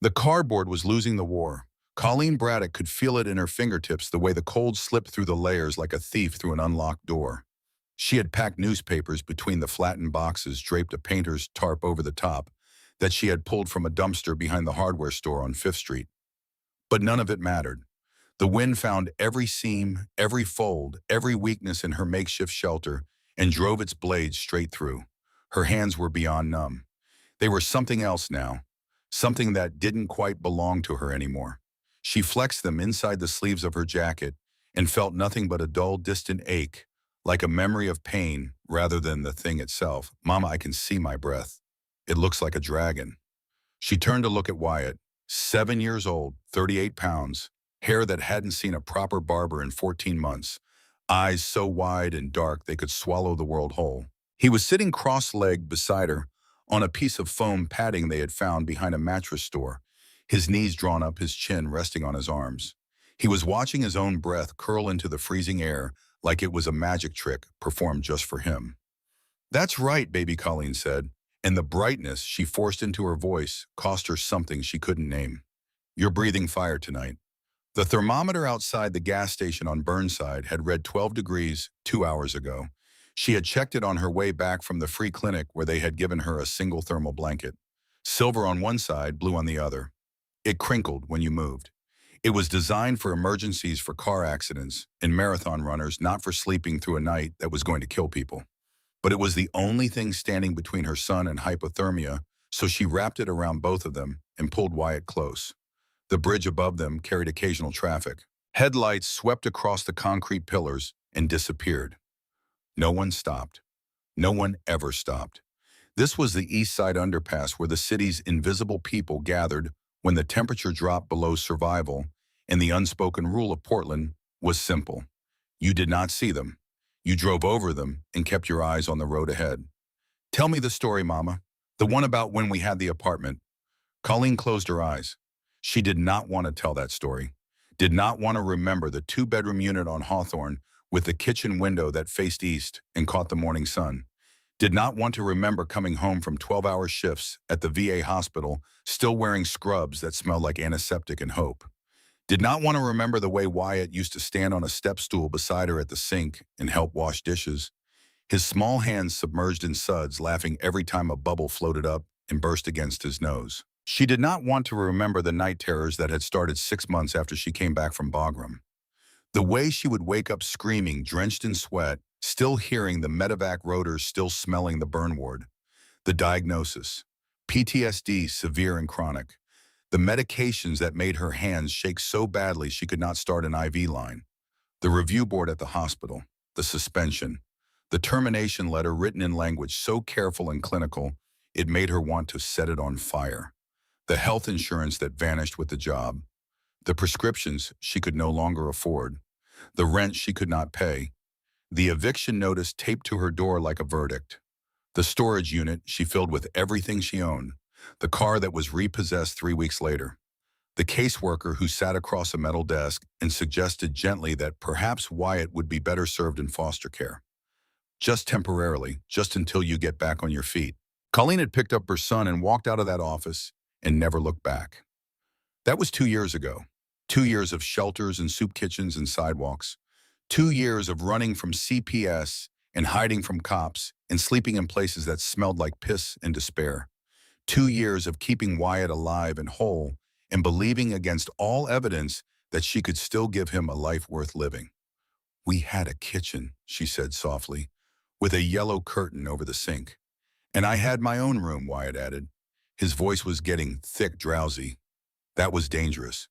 The cardboard was losing the war. Colleen Braddock could feel it in her fingertips the way the cold slipped through the layers like a thief through an unlocked door. She had packed newspapers between the flattened boxes, draped a painter's tarp over the top that she had pulled from a dumpster behind the hardware store on Fifth Street. But none of it mattered. The wind found every seam, every fold, every weakness in her makeshift shelter and drove its blades straight through. Her hands were beyond numb. They were something else now, something that didn't quite belong to her anymore. She flexed them inside the sleeves of her jacket and felt nothing but a dull, distant ache, like a memory of pain rather than the thing itself. Mama, I can see my breath. It looks like a dragon. She turned to look at Wyatt, 7 years old, 38 pounds, hair that hadn't seen a proper barber in 14 months, eyes so wide and dark they could swallow the world whole. He was sitting cross-legged beside her on a piece of foam padding they had found behind a mattress store, his knees drawn up, his chin resting on his arms. He was watching his own breath curl into the freezing air like it was a magic trick performed just for him. "That's right," baby Colleen said, and the brightness she forced into her voice cost her something she couldn't name. "You're breathing fire tonight." The thermometer outside the gas station on Burnside had read 12 degrees 2 hours ago. She had checked it on her way back from the free clinic where they had given her a single thermal blanket. Silver on one side, blue on the other. It crinkled when you moved. It was designed for emergencies, for car accidents, and marathon runners, not for sleeping through a night that was going to kill people. But it was the only thing standing between her son and hypothermia, so she wrapped it around both of them and pulled Wyatt close. The bridge above them carried occasional traffic. Headlights swept across the concrete pillars and disappeared. No one stopped. No one ever stopped. This was the East Side underpass where the city's invisible people gathered when the temperature dropped below survival, and the unspoken rule of Portland was simple. You did not see them. You drove over them and kept your eyes on the road ahead. "Tell me the story, Mama. The one about when we had the apartment." Colleen closed her eyes. She did not want to tell that story, did not want to remember the two-bedroom unit on Hawthorne with the kitchen window that faced east and caught the morning sun, did not want to remember coming home from 12-hour shifts at the VA hospital, still wearing scrubs that smelled like antiseptic and hope, did not want to remember the way Wyatt used to stand on a step stool beside her at the sink and help wash dishes, his small hands submerged in suds, laughing every time a bubble floated up and burst against his nose. She did not want to remember the night terrors that had started 6 months after she came back from Bagram. The way she would wake up screaming, drenched in sweat, still hearing the medevac rotors, still smelling the burn ward. The diagnosis: PTSD, severe and chronic. The medications that made her hands shake so badly she could not start an IV line. The review board at the hospital. The suspension. The termination letter written in language so careful and clinical, it made her want to set it on fire. The health insurance that vanished with the job. The prescriptions she could no longer afford. The rent she could not pay. The eviction notice taped to her door like a verdict. The storage unit she filled with everything she owned. The car that was repossessed 3 weeks later. The caseworker who sat across a metal desk and suggested gently that perhaps Wyatt would be better served in foster care. Just temporarily, just until you get back on your feet. Colleen had picked up her son and walked out of that office and never looked back. That was 2 years ago. 2 years of shelters and soup kitchens and sidewalks. 2 years of running from CPS and hiding from cops and sleeping in places that smelled like piss and despair. 2 years of keeping Wyatt alive and whole and believing against all evidence that she could still give him a life worth living. "We had a kitchen," she said softly, "with a yellow curtain over the sink. And I had my own room," Wyatt added. His voice was getting thick, drowsy. "That was dangerous.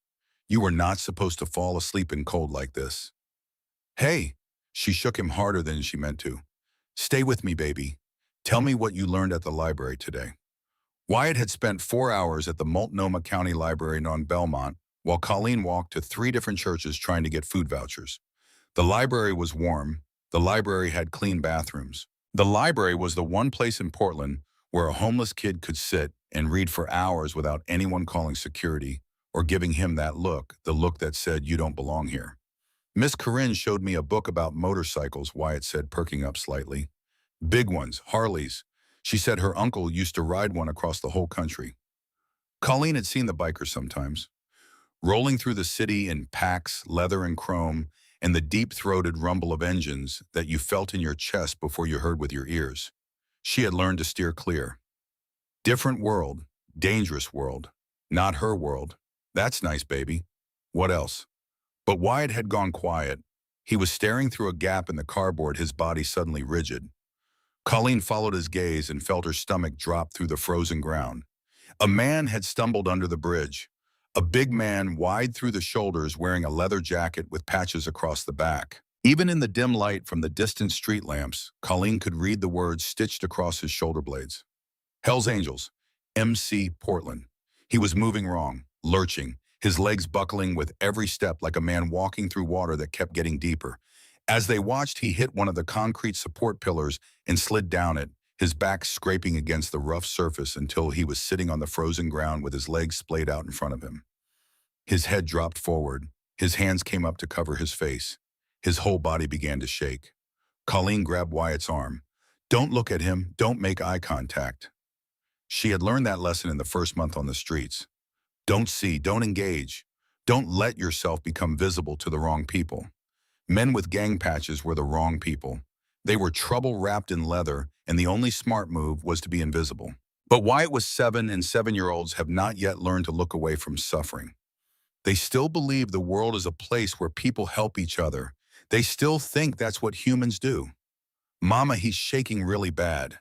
You were not supposed to fall asleep in cold like this." "Hey," she shook him harder than she meant to. "Stay with me, baby. Tell me what you learned at the library today." Wyatt had spent 4 hours at the Multnomah County Library on Belmont, while Colleen walked to 3 different churches trying to get food vouchers. The library was warm. The library had clean bathrooms. The library was the one place in Portland where a homeless kid could sit and read for hours without anyone calling security or giving him that look, the look that said, "You don't belong here." "Miss Corinne showed me a book about motorcycles," Wyatt said, perking up slightly. "Big ones, Harleys. She said her uncle used to ride one across the whole country." Colleen had seen the biker sometimes, rolling through the city in packs, leather and chrome, and the deep-throated rumble of engines that you felt in your chest before you heard with your ears. She had learned to steer clear. Different world, dangerous world. Not her world. That's nice, baby. What else? But Wyatt had gone quiet. He was staring through a gap in the cardboard, his body suddenly rigid. Colleen followed his gaze and felt her stomach drop through the frozen ground. A man had stumbled under the bridge. A big man, wide through the shoulders, wearing a leather jacket with patches across the back. Even in the dim light from the distant street lamps, Colleen could read the words stitched across his shoulder blades. Hell's Angels, MC Portland. He was moving wrong, lurching, his legs buckling with every step like a man walking through water that kept getting deeper. As they watched, he hit one of the concrete support pillars and slid down it, his back scraping against the rough surface until he was sitting on the frozen ground with his legs splayed out in front of him. His head dropped forward. His hands came up to cover his face. His whole body began to shake. Colleen grabbed Wyatt's arm. Don't look at him. Don't make eye contact. She had learned that lesson in the first month on the streets. Don't see, don't engage. Don't let yourself become visible to the wrong people. Men with gang patches were the wrong people. They were trouble wrapped in leather, and the only smart move was to be invisible. But Wyatt was 7, and 7-year-olds have not yet learned to look away from suffering. They still believe the world is a place where people help each other. They still think that's what humans do. Mama, he's shaking really bad.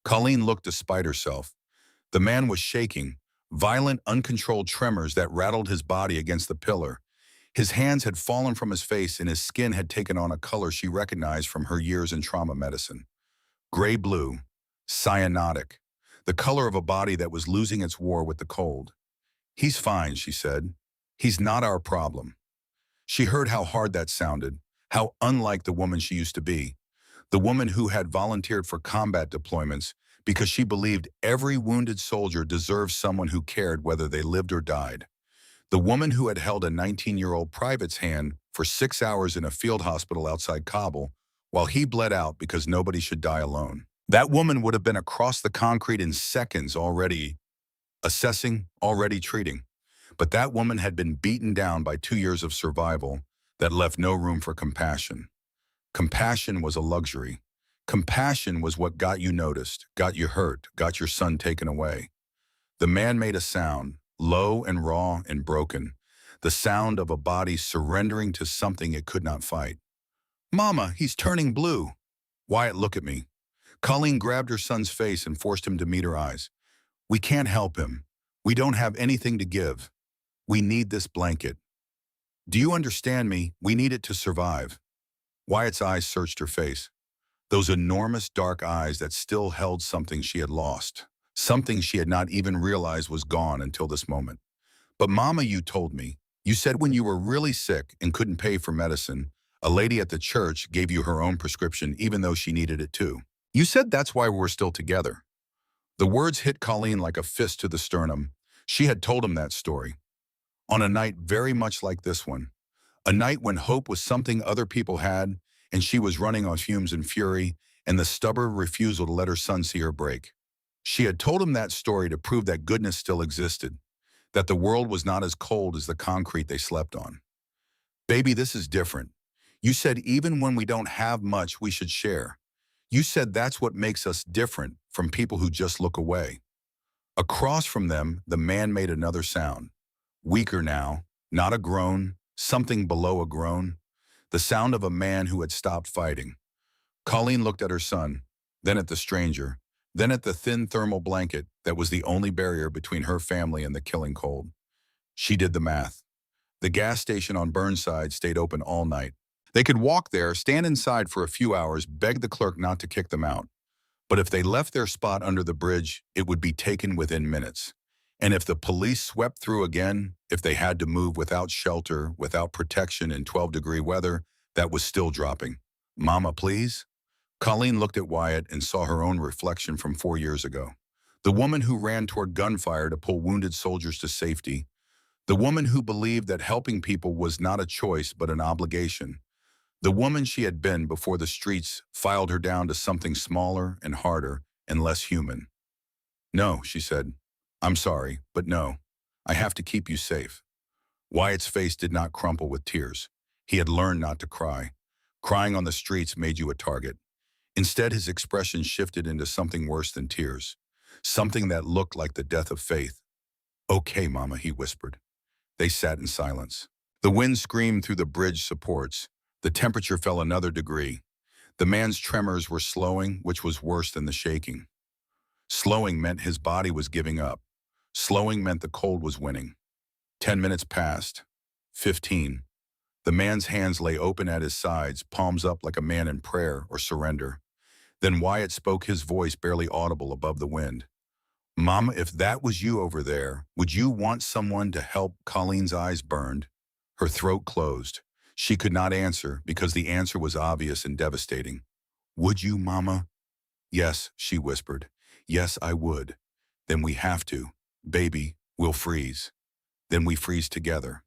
Colleen looked despite herself. The man was shaking, violent, uncontrolled tremors that rattled his body against the pillar. His hands had fallen from his face and his skin had taken on a color she recognized from her years in trauma medicine. Gray-blue, cyanotic, the color of a body that was losing its war with the cold. He's fine, she said. He's not our problem. She heard how hard that sounded, how unlike the woman she used to be, the woman who had volunteered for combat deployments because she believed every wounded soldier deserved someone who cared whether they lived or died. The woman who had held a 19-year-old private's hand for 6 hours in a field hospital outside Kabul while he bled out because nobody should die alone. That woman would have been across the concrete in seconds, already assessing, already treating. But that woman had been beaten down by 2 years of survival that left no room for compassion. Compassion was a luxury. Compassion was what got you noticed, got you hurt, got your son taken away. The man made a sound, low and raw and broken, the sound of a body surrendering to something it could not fight. Mama, he's turning blue. Wyatt, look at me. Colleen grabbed her son's face and forced him to meet her eyes. We can't help him. We don't have anything to give. We need this blanket. Do you understand me? We need it to survive. Wyatt's eyes searched her face. Those enormous dark eyes that still held something she had lost. Something she had not even realized was gone until this moment. But Mama, you told me. You said when you were really sick and couldn't pay for medicine, a lady at the church gave you her own prescription even though she needed it too. You said that's why we're still together. The words hit Colleen like a fist to the sternum. She had told him that story. On a night very much like this one. A night when hope was something other people had, and she was running on fumes and fury, and the stubborn refusal to let her son see her break. She had told him that story to prove that goodness still existed, that the world was not as cold as the concrete they slept on. Baby, this is different. You said even when we don't have much, we should share. You said that's what makes us different from people who just look away. Across from them, the man made another sound. Weaker now, not a groan, something below a groan. The sound of a man who had stopped fighting. Colleen looked at her son, then at the stranger, then at the thin thermal blanket that was the only barrier between her family and the killing cold. She did the math. The gas station on Burnside stayed open all night. They could walk there, stand inside for a few hours, beg the clerk not to kick them out. But if they left their spot under the bridge, it would be taken within minutes. And if the police swept through again, if they had to move without shelter, without protection in 12-degree weather, that was still dropping. Mama, please? Colleen looked at Wyatt and saw her own reflection from 4 years ago. The woman who ran toward gunfire to pull wounded soldiers to safety. The woman who believed that helping people was not a choice but an obligation. The woman she had been before the streets filed her down to something smaller and harder and less human. No, she said. I'm sorry, but no. I have to keep you safe. Wyatt's face did not crumple with tears. He had learned not to cry. Crying on the streets made you a target. Instead, his expression shifted into something worse than tears. Something that looked like the death of faith. Okay, Mama, he whispered. They sat in silence. The wind screamed through the bridge supports. The temperature fell another degree. The man's tremors were slowing, which was worse than the shaking. Slowing meant his body was giving up. Slowing meant the cold was winning. 10 minutes passed. 15. The man's hands lay open at his sides, palms up like a man in prayer or surrender. Then Wyatt spoke, his voice barely audible above the wind. Mama, if that was you over there, would you want someone to help? Colleen's eyes burned. Her throat closed. She could not answer because the answer was obvious and devastating. Would you, Mama? Yes, she whispered. Yes, I would. Then we have to. Baby, we'll freeze. Then we freeze together.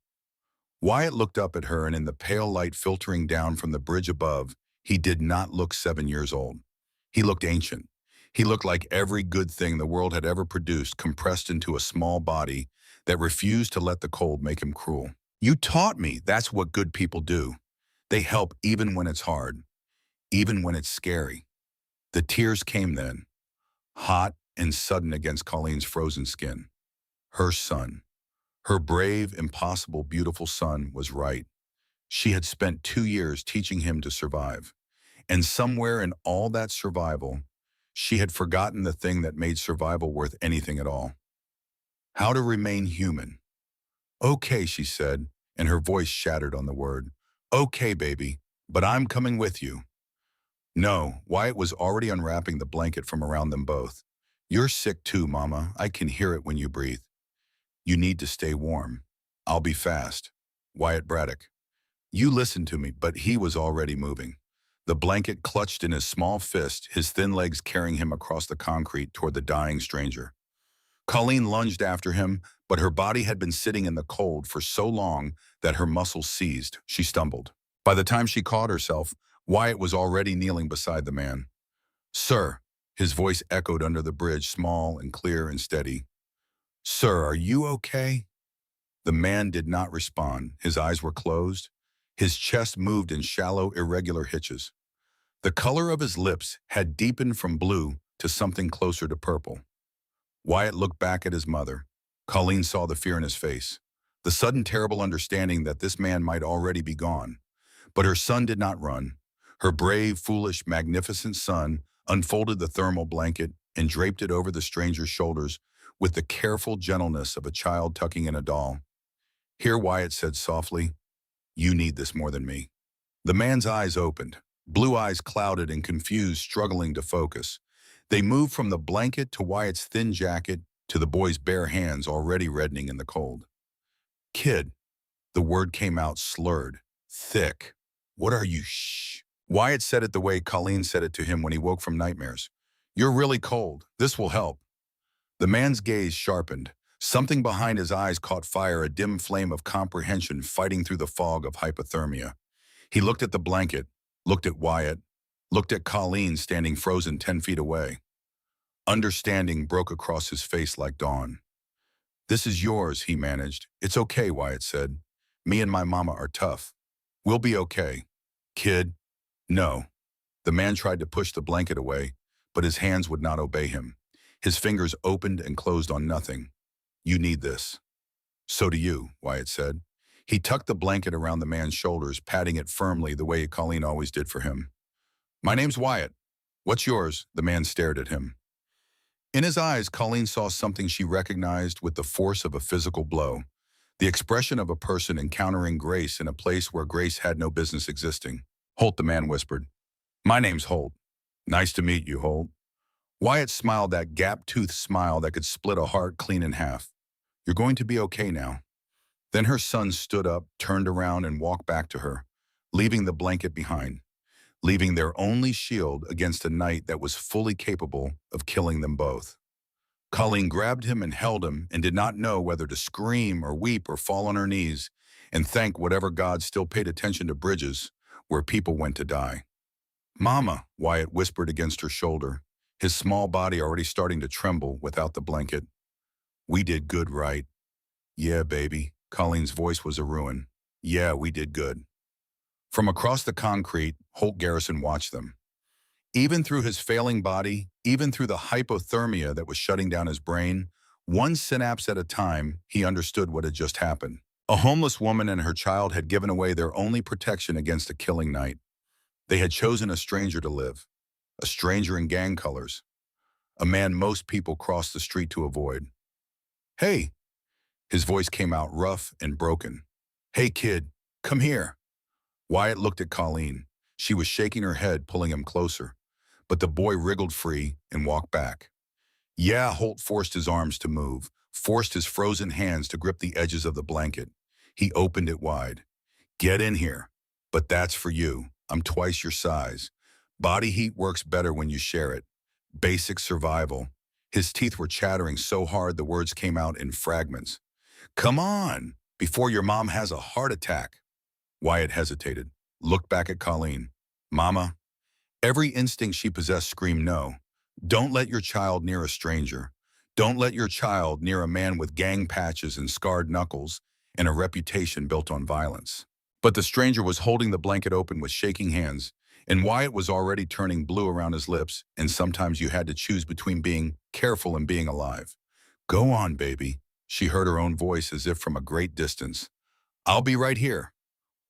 Wyatt looked up at her, and in the pale light filtering down from the bridge above, he did not look 7 years old. He looked ancient. He looked like every good thing the world had ever produced compressed into a small body that refused to let the cold make him cruel. You taught me that's what good people do. They help even when it's hard, even when it's scary. The tears came then, hot and sudden against Colleen's frozen skin. Her son, her brave, impossible, beautiful son was right. She had spent 2 years teaching him to survive. And somewhere in all that survival, she had forgotten the thing that made survival worth anything at all. How to remain human. Okay, she said, and her voice shattered on the word. Okay, baby, but I'm coming with you. No, Wyatt was already unwrapping the blanket from around them both. You're sick too, Mama. I can hear it when you breathe. You need to stay warm. I'll be fast. Wyatt Braddock. You listened to me, but he was already moving. The blanket clutched in his small fist, his thin legs carrying him across the concrete toward the dying stranger. Colleen lunged after him, but her body had been sitting in the cold for so long that her muscles seized. She stumbled. By the time she caught herself, Wyatt was already kneeling beside the man. Sir, his voice echoed under the bridge, small and clear and steady. Sir, are you okay? The man did not respond. His eyes were closed. His chest moved in shallow, irregular hitches. The color of his lips had deepened from blue to something closer to purple. Wyatt looked back at his mother. Colleen saw the fear in his face, the sudden terrible understanding that this man might already be gone. But her son did not run. Her brave, foolish, magnificent son unfolded the thermal blanket and draped it over the stranger's shoulders with the careful gentleness of a child tucking in a doll. Here, Wyatt said softly, you need this more than me. The man's eyes opened, blue eyes clouded and confused, struggling to focus. They moved from the blanket to Wyatt's thin jacket to the boy's bare hands already reddening in the cold. Kid, the word came out slurred, thick. What are you, shh? Wyatt said it the way Colleen said it to him when he woke from nightmares. You're really cold. This will help. The man's gaze sharpened. Something behind his eyes caught fire, a dim flame of comprehension fighting through the fog of hypothermia. He looked at the blanket, looked at Wyatt, looked at Colleen standing frozen 10 feet away. Understanding broke across his face like dawn. This is yours, he managed. It's okay, Wyatt said. Me and my mama are tough. We'll be okay. Kid, no. The man tried to push the blanket away, but his hands would not obey him. His fingers opened and closed on nothing. You need this. So do you, Wyatt said. He tucked the blanket around the man's shoulders, patting it firmly the way Colleen always did for him. My name's Wyatt. What's yours? The man stared at him. In his eyes, Colleen saw something she recognized with the force of a physical blow, the expression of a person encountering grace in a place where grace had no business existing. Holt, the man whispered. My name's Holt. Nice to meet you, Holt. Wyatt smiled, that gap-toothed smile that could split a heart clean in half. You're going to be okay now. Then her son stood up, turned around, and walked back to her, leaving the blanket behind, leaving their only shield against a night that was fully capable of killing them both. Colleen grabbed him and held him and did not know whether to scream or weep or fall on her knees and thank whatever God still paid attention to bridges where people went to die. Mama, Wyatt whispered against her shoulder, his small body already starting to tremble without the blanket. We did good, right? Yeah, baby. Colleen's voice was a ruin. Yeah, we did good. From across the concrete, Holt Garrison watched them. Even through his failing body, even through the hypothermia that was shutting down his brain, one synapse at a time, he understood what had just happened. A homeless woman and her child had given away their only protection against a killing night. They had chosen a stranger to live, a stranger in gang colors, a man most people crossed the street to avoid. Hey, his voice came out rough and broken. Hey, kid, come here. Wyatt looked at Colleen. She was shaking her head, pulling him closer. But the boy wriggled free and walked back. Yeah, Holt forced his arms to move, forced his frozen hands to grip the edges of the blanket. He opened it wide. Get in here. But that's for you. I'm twice your size. Body heat works better when you share it. Basic survival. His teeth were chattering so hard the words came out in fragments. Come on, before your mom has a heart attack. Wyatt hesitated, looked back at Colleen. Mama, every instinct she possessed screamed no. Don't let your child near a stranger. Don't let your child near a man with gang patches and scarred knuckles and a reputation built on violence. But the stranger was holding the blanket open with shaking hands, and Wyatt was already turning blue around his lips, and sometimes you had to choose between being careful and being alive. Go on, baby. She heard her own voice as if from a great distance. I'll be right here.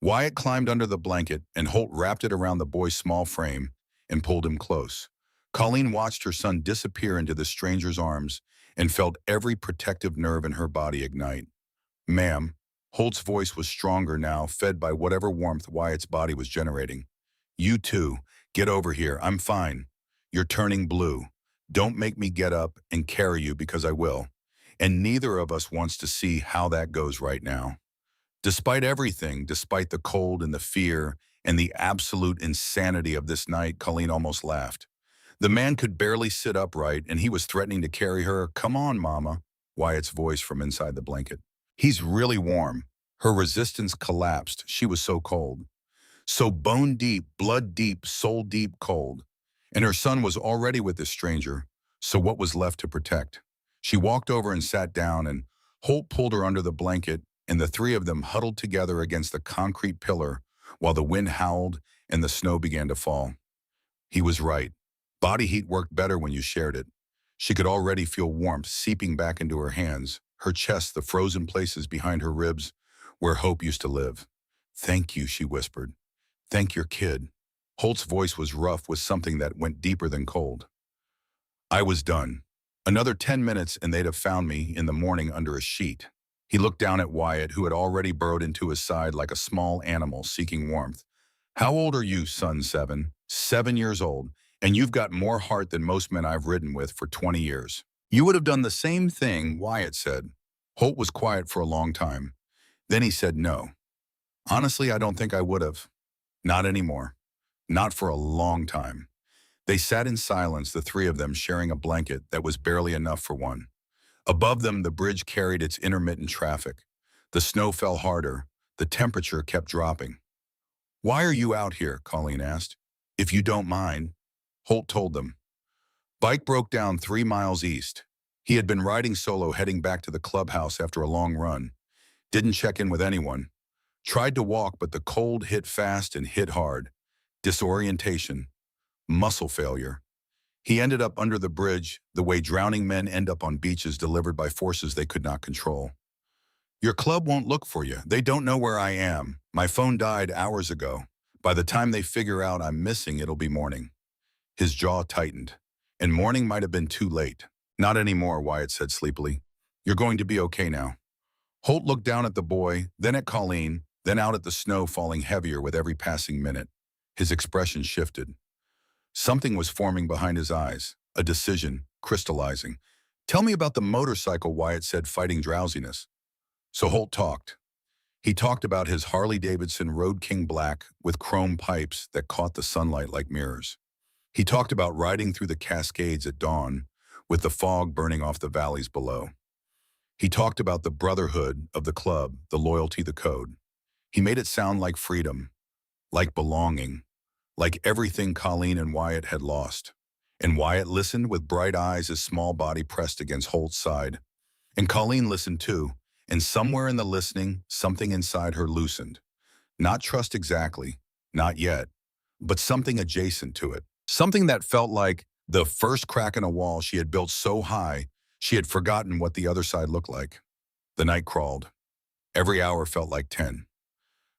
Wyatt climbed under the blanket, and Holt wrapped it around the boy's small frame and pulled him close. Colleen watched her son disappear into the stranger's arms and felt every protective nerve in her body ignite. Ma'am, Holt's voice was stronger now, fed by whatever warmth Wyatt's body was generating. You too. Get over here. I'm fine. You're turning blue. Don't make me get up and carry you because I will. And neither of us wants to see how that goes right now. Despite everything, despite the cold and the fear and the absolute insanity of this night, Colleen almost laughed. The man could barely sit upright, and he was threatening to carry her. Come on, Mama, Wyatt's voice from inside the blanket. He's really warm. Her resistance collapsed. She was so cold. So bone deep, blood deep, soul deep cold. And her son was already with this stranger, so what was left to protect? She walked over and sat down, and Holt pulled her under the blanket, and the three of them huddled together against the concrete pillar while the wind howled and the snow began to fall. He was right. Body heat worked better when you shared it. She could already feel warmth seeping back into her hands, her chest, the frozen places behind her ribs where hope used to live. Thank you, she whispered. Thank your kid. Holt's voice was rough with something that went deeper than cold. I was done. Another 10 minutes and they'd have found me in the morning under a sheet. He looked down at Wyatt, who had already burrowed into his side like a small animal seeking warmth. How old are you, son? 7. 7 years old, and you've got more heart than most men I've ridden with for 20 years. You would have done the same thing, Wyatt said. Holt was quiet for a long time. Then he said no. Honestly, I don't think I would have. Not anymore. Not for a long time. They sat in silence, the three of them sharing a blanket that was barely enough for one. Above them, the bridge carried its intermittent traffic. The snow fell harder. The temperature kept dropping. Why are you out here? Colleen asked. If you don't mind. Holt told them. Bike broke down 3 miles east. He had been riding solo heading back to the clubhouse after a long run. Didn't check in with anyone. Tried to walk, but the cold hit fast and hit hard. Disorientation. Muscle failure. He ended up under the bridge, the way drowning men end up on beaches delivered by forces they could not control. Your club won't look for you. They don't know where I am. My phone died hours ago. By the time they figure out I'm missing, it'll be morning. His jaw tightened. And morning might have been too late. Not anymore, Wyatt said sleepily. You're going to be okay now. Holt looked down at the boy, then at Colleen, then out at the snow falling heavier with every passing minute. His expression shifted. Something was forming behind his eyes, a decision, crystallizing. Tell me about the motorcycle, Wyatt said, fighting drowsiness. So Holt talked. He talked about his Harley-Davidson Road King Black with chrome pipes that caught the sunlight like mirrors. He talked about riding through the Cascades at dawn with the fog burning off the valleys below. He talked about the brotherhood of the club, the loyalty, the code. He made it sound like freedom, like belonging, like everything Colleen and Wyatt had lost. And Wyatt listened with bright eyes, his small body pressed against Holt's side. And Colleen listened too, and somewhere in the listening, something inside her loosened. Not trust exactly, not yet, but something adjacent to it. Something that felt like the first crack in a wall she had built so high, she had forgotten what the other side looked like. The night crawled. Every hour felt like 10.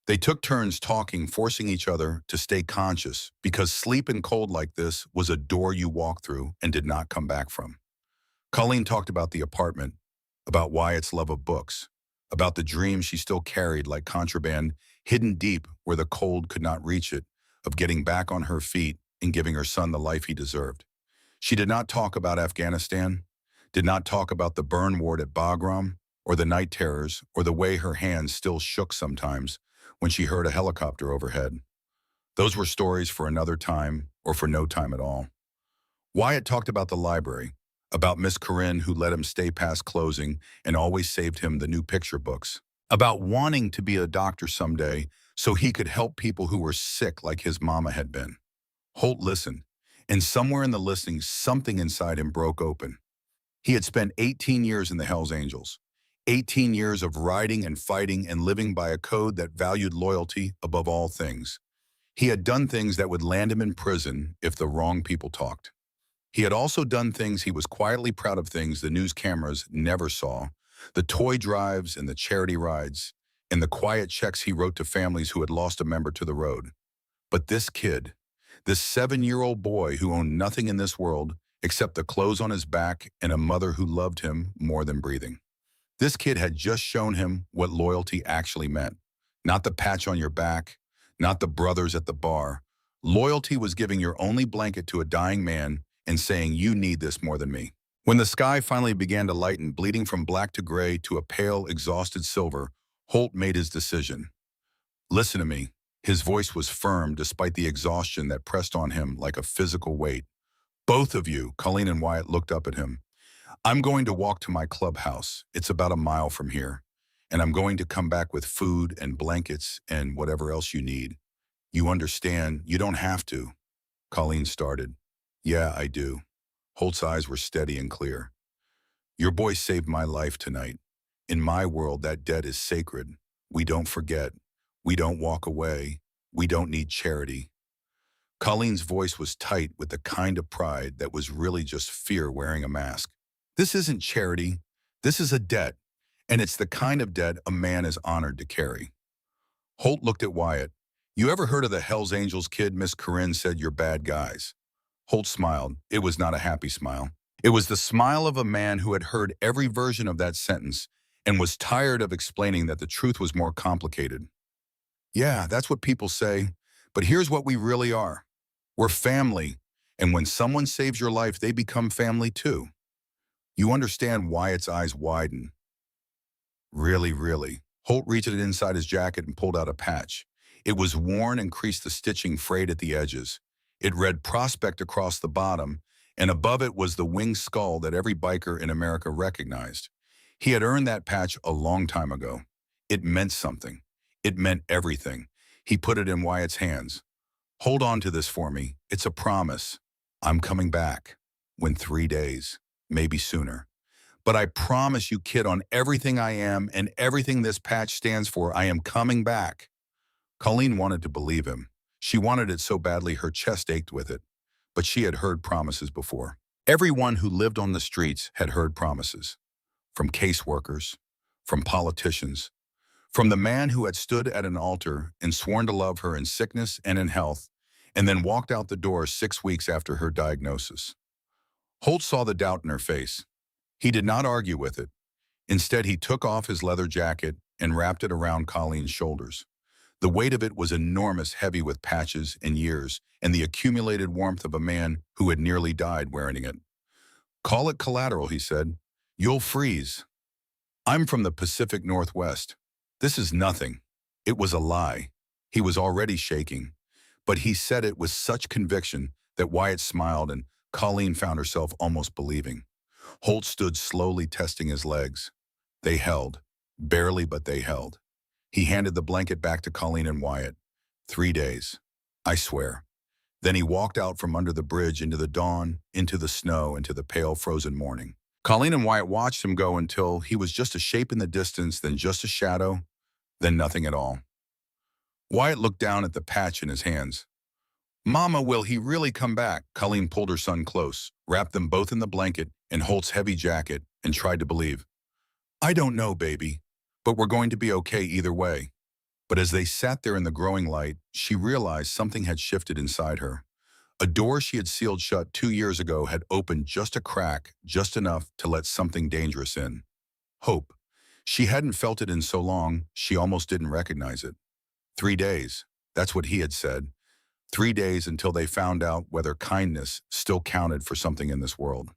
They took turns talking, forcing each other to stay conscious, because sleep and cold like this was a door you walked through and did not come back from. Colleen talked about the apartment, about Wyatt's love of books, about the dream she still carried like contraband, hidden deep where the cold could not reach it, of getting back on her feet and giving her son the life he deserved. She did not talk about Afghanistan, did not talk about the burn ward at Bagram, or the night terrors, or the way her hands still shook sometimes when she heard a helicopter overhead. Those were stories for another time, or for no time at all. Wyatt talked about the library, about Miss Corinne who let him stay past closing and always saved him the new picture books, about wanting to be a doctor someday so he could help people who were sick like his mama had been. Holt listened, and somewhere in the listening, something inside him broke open. He had spent 18 years in the Hells Angels, 18 years of riding and fighting and living by a code that valued loyalty above all things. He had done things that would land him in prison if the wrong people talked. He had also done things he was quietly proud of, things the news cameras never saw, the toy drives and the charity rides, and the quiet checks he wrote to families who had lost a member to the road. But this kid, this 7-year-old boy who owned nothing in this world except the clothes on his back and a mother who loved him more than breathing. This kid had just shown him what loyalty actually meant. Not the patch on your back, not the brothers at the bar. Loyalty was giving your only blanket to a dying man and saying, "You need this more than me." When the sky finally began to lighten, bleeding from black to gray to a pale, exhausted silver, Holt made his decision. "Listen to me." His voice was firm despite the exhaustion that pressed on him like a physical weight. "Both of you," Colleen and Wyatt looked up at him. "I'm going to walk to my clubhouse. It's about a mile from here. And I'm going to come back with food and blankets and whatever else you need. You understand, you don't have to." Colleen started. "Yeah, I do." Holt's eyes were steady and clear. "Your boy saved my life tonight. In my world, that debt is sacred. We don't forget. We don't walk away. We don't need charity." Colleen's voice was tight with the kind of pride that was really just fear wearing a mask. "This isn't charity. This is a debt. And it's the kind of debt a man is honored to carry." Holt looked at Wyatt. "You ever heard of the Hells Angels kid Miss Corinne said you're bad guys?" Holt smiled. It was not a happy smile. It was the smile of a man who had heard every version of that sentence and was tired of explaining that the truth was more complicated. "Yeah, that's what people say. But here's what we really are. We're family. And when someone saves your life, they become family too." You understand? Wyatt's eyes widened. "Really, really." Holt reached inside his jacket and pulled out a patch. It was worn and creased, the stitching frayed at the edges. It read Prospect across the bottom, and above it was the winged skull that every biker in America recognized. He had earned that patch a long time ago. It meant something. It meant everything. He put it in Wyatt's hands. "Hold on to this for me. It's a promise. I'm coming back. When 3 days, maybe sooner. But I promise you, kid, on everything I am and everything this patch stands for, I am coming back." Colleen wanted to believe him. She wanted it so badly her chest ached with it. But she had heard promises before. Everyone who lived on the streets had heard promises. From caseworkers, from politicians, from the man who had stood at an altar and sworn to love her in sickness and in health, and then walked out the door 6 weeks after her diagnosis. Holt saw the doubt in her face. He did not argue with it. Instead, he took off his leather jacket and wrapped it around Colleen's shoulders. The weight of it was enormous, heavy with patches and years, and the accumulated warmth of a man who had nearly died wearing it. "Call it collateral," he said. "You'll freeze. I'm from the Pacific Northwest. This is nothing." It was a lie. He was already shaking. But he said it with such conviction that Wyatt smiled and Colleen found herself almost believing. Holt stood slowly, testing his legs. They held. Barely, but they held. He handed the blanket back to Colleen and Wyatt. 3 days. I swear." Then he walked out from under the bridge into the dawn, into the snow, into the pale frozen morning. Colleen and Wyatt watched him go until he was just a shape in the distance, then just a shadow, then nothing at all. Wyatt looked down at the patch in his hands. Mama, will he really come back? Colleen pulled her son close, wrapped them both in the blanket and Holt's heavy jacket, and tried to believe. I don't know, baby, but we're going to be okay either way. But as they sat there in the growing light, she realized something had shifted inside her. A door she had sealed shut 2 years ago had opened just a crack, just enough to let something dangerous in. Hope. She hadn't felt it in so long, she almost didn't recognize it. 3 days. That's what he had said. 3 days until they found out whether kindness still counted for something in this world.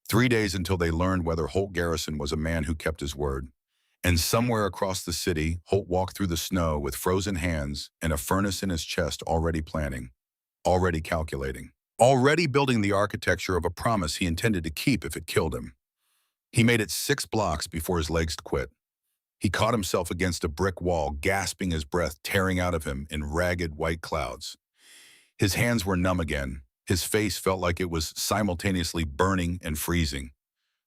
3 days until they learned whether Holt Garrison was a man who kept his word. And somewhere across the city, Holt walked through the snow with frozen hands and a furnace in his chest, already planning, already calculating, already building the architecture of a promise he intended to keep if it killed him. He made it 6 blocks before his legs quit. He caught himself against a brick wall, gasping, his breath tearing out of him in ragged white clouds. His hands were numb again. His face felt like it was simultaneously burning and freezing.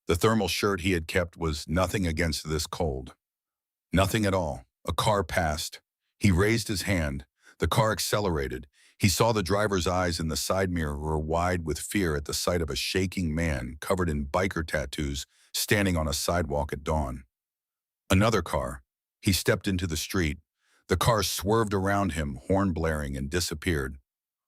The thermal shirt he had kept was nothing against this cold. Nothing at all. A car passed. He raised his hand. The car accelerated. He saw the driver's eyes in the side mirror were wide with fear at the sight of a shaking man covered in biker tattoos standing on a sidewalk at dawn. Another car. He stepped into the street. The car swerved around him, horn blaring, and disappeared.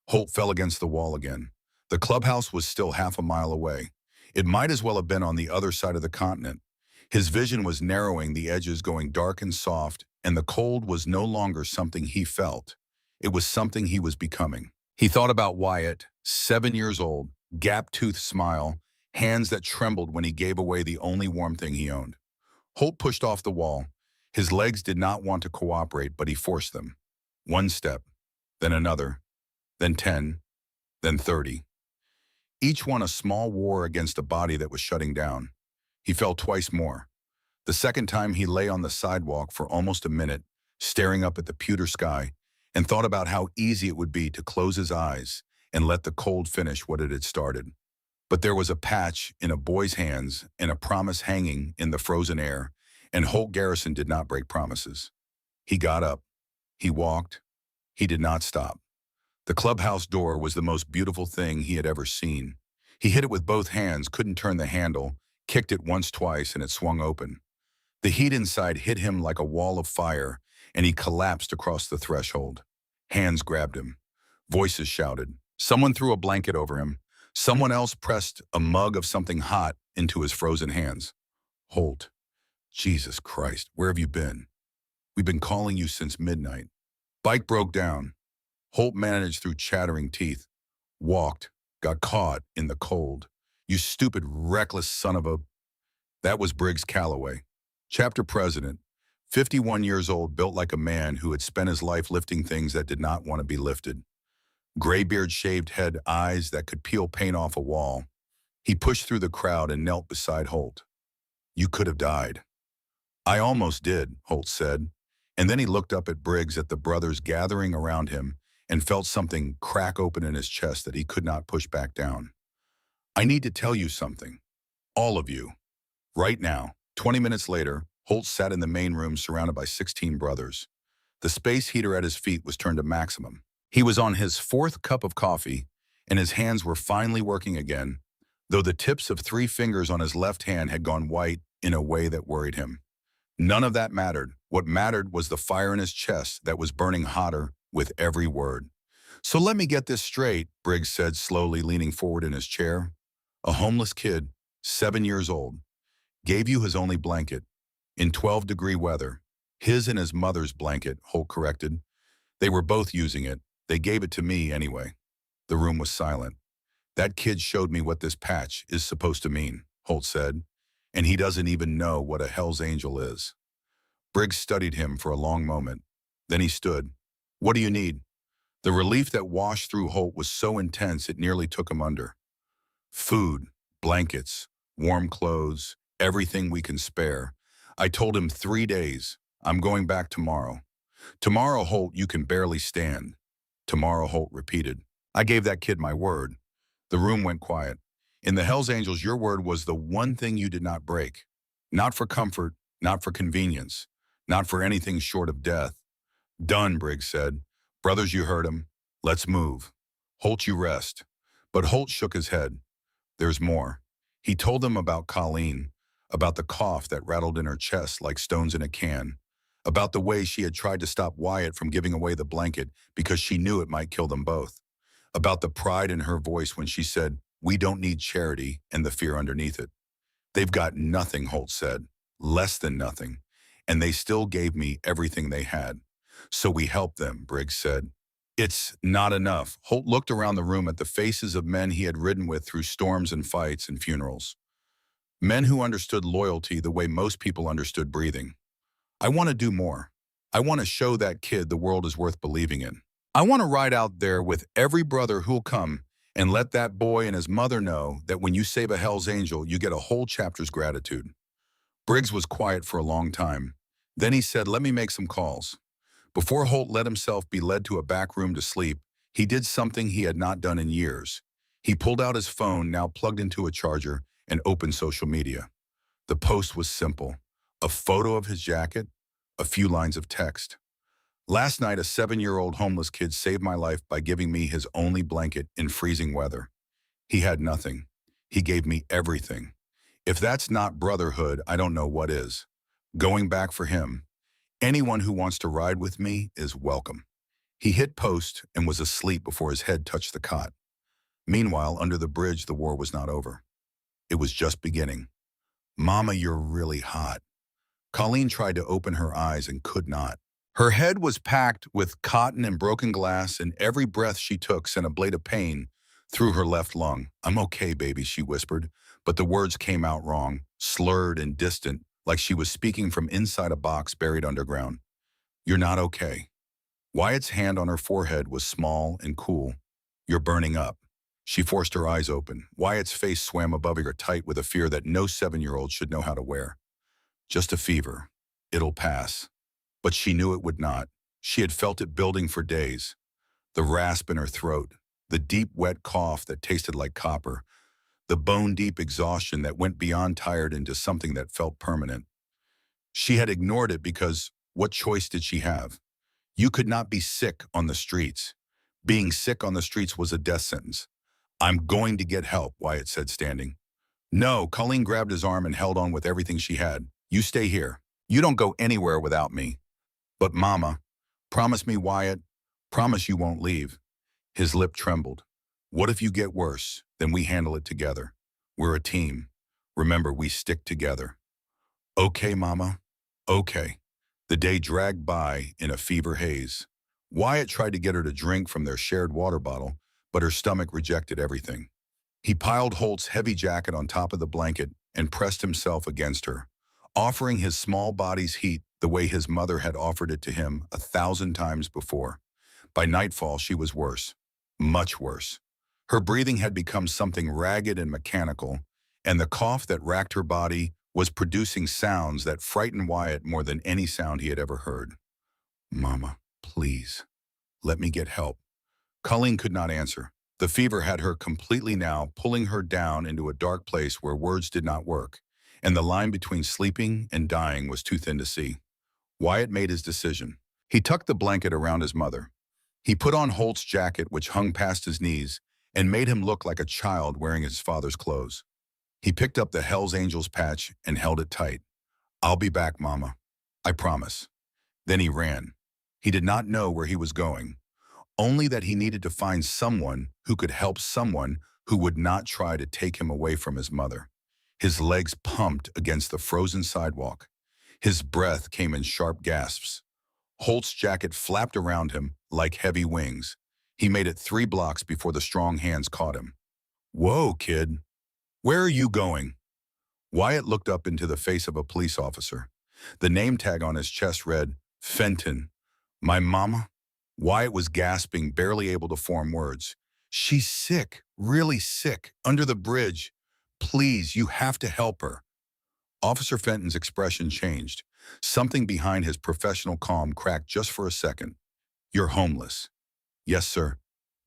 Holt fell against the wall again. The clubhouse was still half a mile away. It might as well have been on the other side of the continent. His vision was narrowing, the edges going dark and soft, and the cold was no longer something he felt. It was something he was becoming. He thought about Wyatt, 7 years old, gap-toothed smile, hands that trembled when he gave away the only warm thing he owned. Holt pushed off the wall. His legs did not want to cooperate, but he forced them. 1 step, then another, then 10, then 30. Each one a small war against a body that was shutting down. He fell twice more. The second time he lay on the sidewalk for almost a minute, staring up at the pewter sky, and thought about how easy it would be to close his eyes and let the cold finish what it had started. But there was a patch in a boy's hands and a promise hanging in the frozen air, and Holt Garrison did not break promises. He got up. He walked. He did not stop. The clubhouse door was the most beautiful thing he had ever seen. He hit it with both hands, couldn't turn the handle, kicked it once, twice, and it swung open. The heat inside hit him like a wall of fire, and he collapsed across the threshold. Hands grabbed him. Voices shouted. Someone threw a blanket over him. Someone else pressed a mug of something hot into his frozen hands. Holt. Jesus Christ, where have you been? We've been calling you since midnight. Bike broke down. Holt managed through chattering teeth. Walked. Got caught in the cold. You stupid, reckless son of a... That was Briggs Calloway. Chapter president. 51 years old, built like a man who had spent his life lifting things that did not want to be lifted. Graybeard, shaved head, eyes that could peel paint off a wall. He pushed through the crowd and knelt beside Holt. You could have died. I almost did, Holt said. And then he looked up at Briggs, at the brothers gathering around him, and felt something crack open in his chest that he could not push back down. I need to tell you something. All of you. Right now. 20 minutes later, Holt sat in the main room surrounded by 16 brothers. The space heater at his feet was turned to maximum. He was on his 4th cup of coffee, and his hands were finally working again, though the tips of 3 fingers on his left hand had gone white in a way that worried him. None of that mattered. What mattered was the fire in his chest that was burning hotter with every word. So let me get this straight, Briggs said, slowly leaning forward in his chair. A homeless kid, 7 years old, gave you his only blanket, in 12-degree weather. His and his mother's blanket, Holt corrected. They were both using it. They gave it to me anyway. The room was silent. That kid showed me what this patch is supposed to mean, Holt said, and he doesn't even know what a Hell's Angel is. Briggs studied him for a long moment. Then he stood. What do you need? The relief that washed through Holt was so intense it nearly took him under. Food, blankets, warm clothes, everything we can spare. I told him 3 days. I'm going back tomorrow. Tomorrow, Holt, you can barely stand. Tomorrow, Holt repeated. I gave that kid my word. The room went quiet. In the Hells Angels, your word was the one thing you did not break. Not for comfort, not for convenience, not for anything short of death. Done, Briggs said. Brothers, you heard him. Let's move. Holt, you rest. But Holt shook his head. There's more. He told them about Colleen, about the cough that rattled in her chest like stones in a can, about the way she had tried to stop Wyatt from giving away the blanket because she knew it might kill them both, about the pride in her voice when she said, "We don't need charity," and the fear underneath it. They've got nothing, Holt said, less than nothing, and they still gave me everything they had. So we helped them, Briggs said. It's not enough. Holt looked around the room at the faces of men he had ridden with through storms and fights and funerals. Men who understood loyalty the way most people understood breathing. I want to do more. I want to show that kid the world is worth believing in. I want to ride out there with every brother who'll come and let that boy and his mother know that when you save a Hell's Angel, you get a whole chapter's gratitude. Briggs was quiet for a long time. Then he said, let me make some calls. Before Holt let himself be led to a back room to sleep, he did something he had not done in years. He pulled out his phone, now plugged into a charger, and opened social media. The post was simple. A photo of his jacket, a few lines of text. Last night, a 7-year-old homeless kid saved my life by giving me his only blanket in freezing weather. He had nothing. He gave me everything. If that's not brotherhood, I don't know what is. Going back for him. Anyone who wants to ride with me is welcome. He hit post and was asleep before his head touched the cot. Meanwhile, under the bridge, the war was not over. It was just beginning. Mama, you're really hot. Colleen tried to open her eyes and could not. Her head was packed with cotton and broken glass, and every breath she took sent a blade of pain through her left lung. I'm okay, baby, she whispered, but the words came out wrong, slurred and distant, like she was speaking from inside a box buried underground. You're not okay. Wyatt's hand on her forehead was small and cool. You're burning up. She forced her eyes open. Wyatt's face swam above her tight with a fear that no 7-year-old should know how to wear. Just a fever. It'll pass. But she knew it would not. She had felt it building for days. The rasp in her throat, the deep, wet cough that tasted like copper, the bone-deep exhaustion that went beyond tired into something that felt permanent. She had ignored it because what choice did she have? You could not be sick on the streets. Being sick on the streets was a death sentence. I'm going to get help, Wyatt said, standing. No, Colleen grabbed his arm and held on with everything she had. You stay here. You don't go anywhere without me. But Mama, promise me, Wyatt, promise you won't leave. His lip trembled. What if you get worse? Then we handle it together. We're a team. Remember, we stick together. Okay, Mama. Okay. The day dragged by in a fever haze. Wyatt tried to get her to drink from their shared water bottle, but her stomach rejected everything. He piled Holt's heavy jacket on top of the blanket and pressed himself against her, offering his small body's heat the way his mother had offered it to him 1,000 times before. By nightfall, she was worse, much worse. Her breathing had become something ragged and mechanical, and the cough that racked her body was producing sounds that frightened Wyatt more than any sound he had ever heard. Mama, please, let me get help. Colleen could not answer. The fever had her completely now, pulling her down into a dark place where words did not work, and the line between sleeping and dying was too thin to see. Wyatt made his decision. He tucked the blanket around his mother. He put on Holt's jacket, which hung past his knees, and made him look like a child wearing his father's clothes. He picked up the Hell's Angels patch and held it tight. I'll be back, Mama. I promise. Then he ran. He did not know where he was going, only that he needed to find someone who could help someone who would not try to take him away from his mother. His legs pumped against the frozen sidewalk. His breath came in sharp gasps. Holt's jacket flapped around him like heavy wings. He made it 3 blocks before the strong hands caught him. Whoa, kid. Where are you going? Wyatt looked up into the face of a police officer. The name tag on his chest read, Fenton. My mama? Wyatt was gasping, barely able to form words. She's sick, really sick, under the bridge. Please, you have to help her. Officer Fenton's expression changed. Something behind his professional calm cracked just for a second. You're homeless. Yes, sir.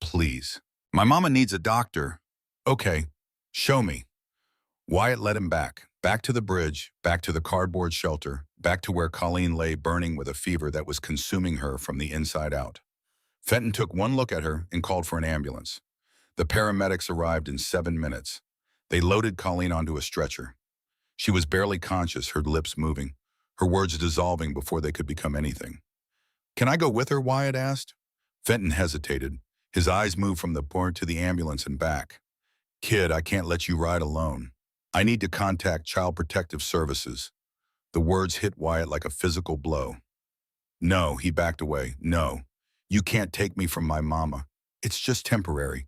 Please. My mama needs a doctor. Okay. Show me. Wyatt led him back to the bridge, back to the cardboard shelter, back to where Colleen lay burning with a fever that was consuming her from the inside out. Fenton took one look at her and called for an ambulance. The paramedics arrived in 7 minutes. They loaded Colleen onto a stretcher. She was barely conscious, her lips moving, her words dissolving before they could become anything. "Can I go with her?" Wyatt asked. Fenton hesitated. His eyes moved from the port to the ambulance and back. "Kid, I can't let you ride alone. I need to contact Child Protective Services." The words hit Wyatt like a physical blow. "No," he backed away. "No. You can't take me from my mama. It's just temporary.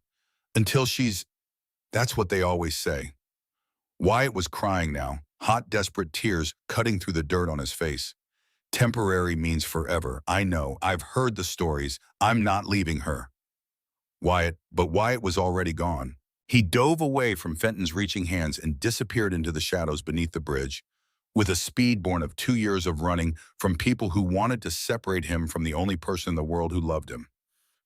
Until she's—" That's what they always say. Wyatt was crying now, hot, desperate tears cutting through the dirt on his face. "Temporary means forever. I know. I've heard the stories. I'm not leaving her." But Wyatt was already gone. He dove away from Fenton's reaching hands and disappeared into the shadows beneath the bridge, with a speed born of 2 years of running from people who wanted to separate him from the only person in the world who loved him.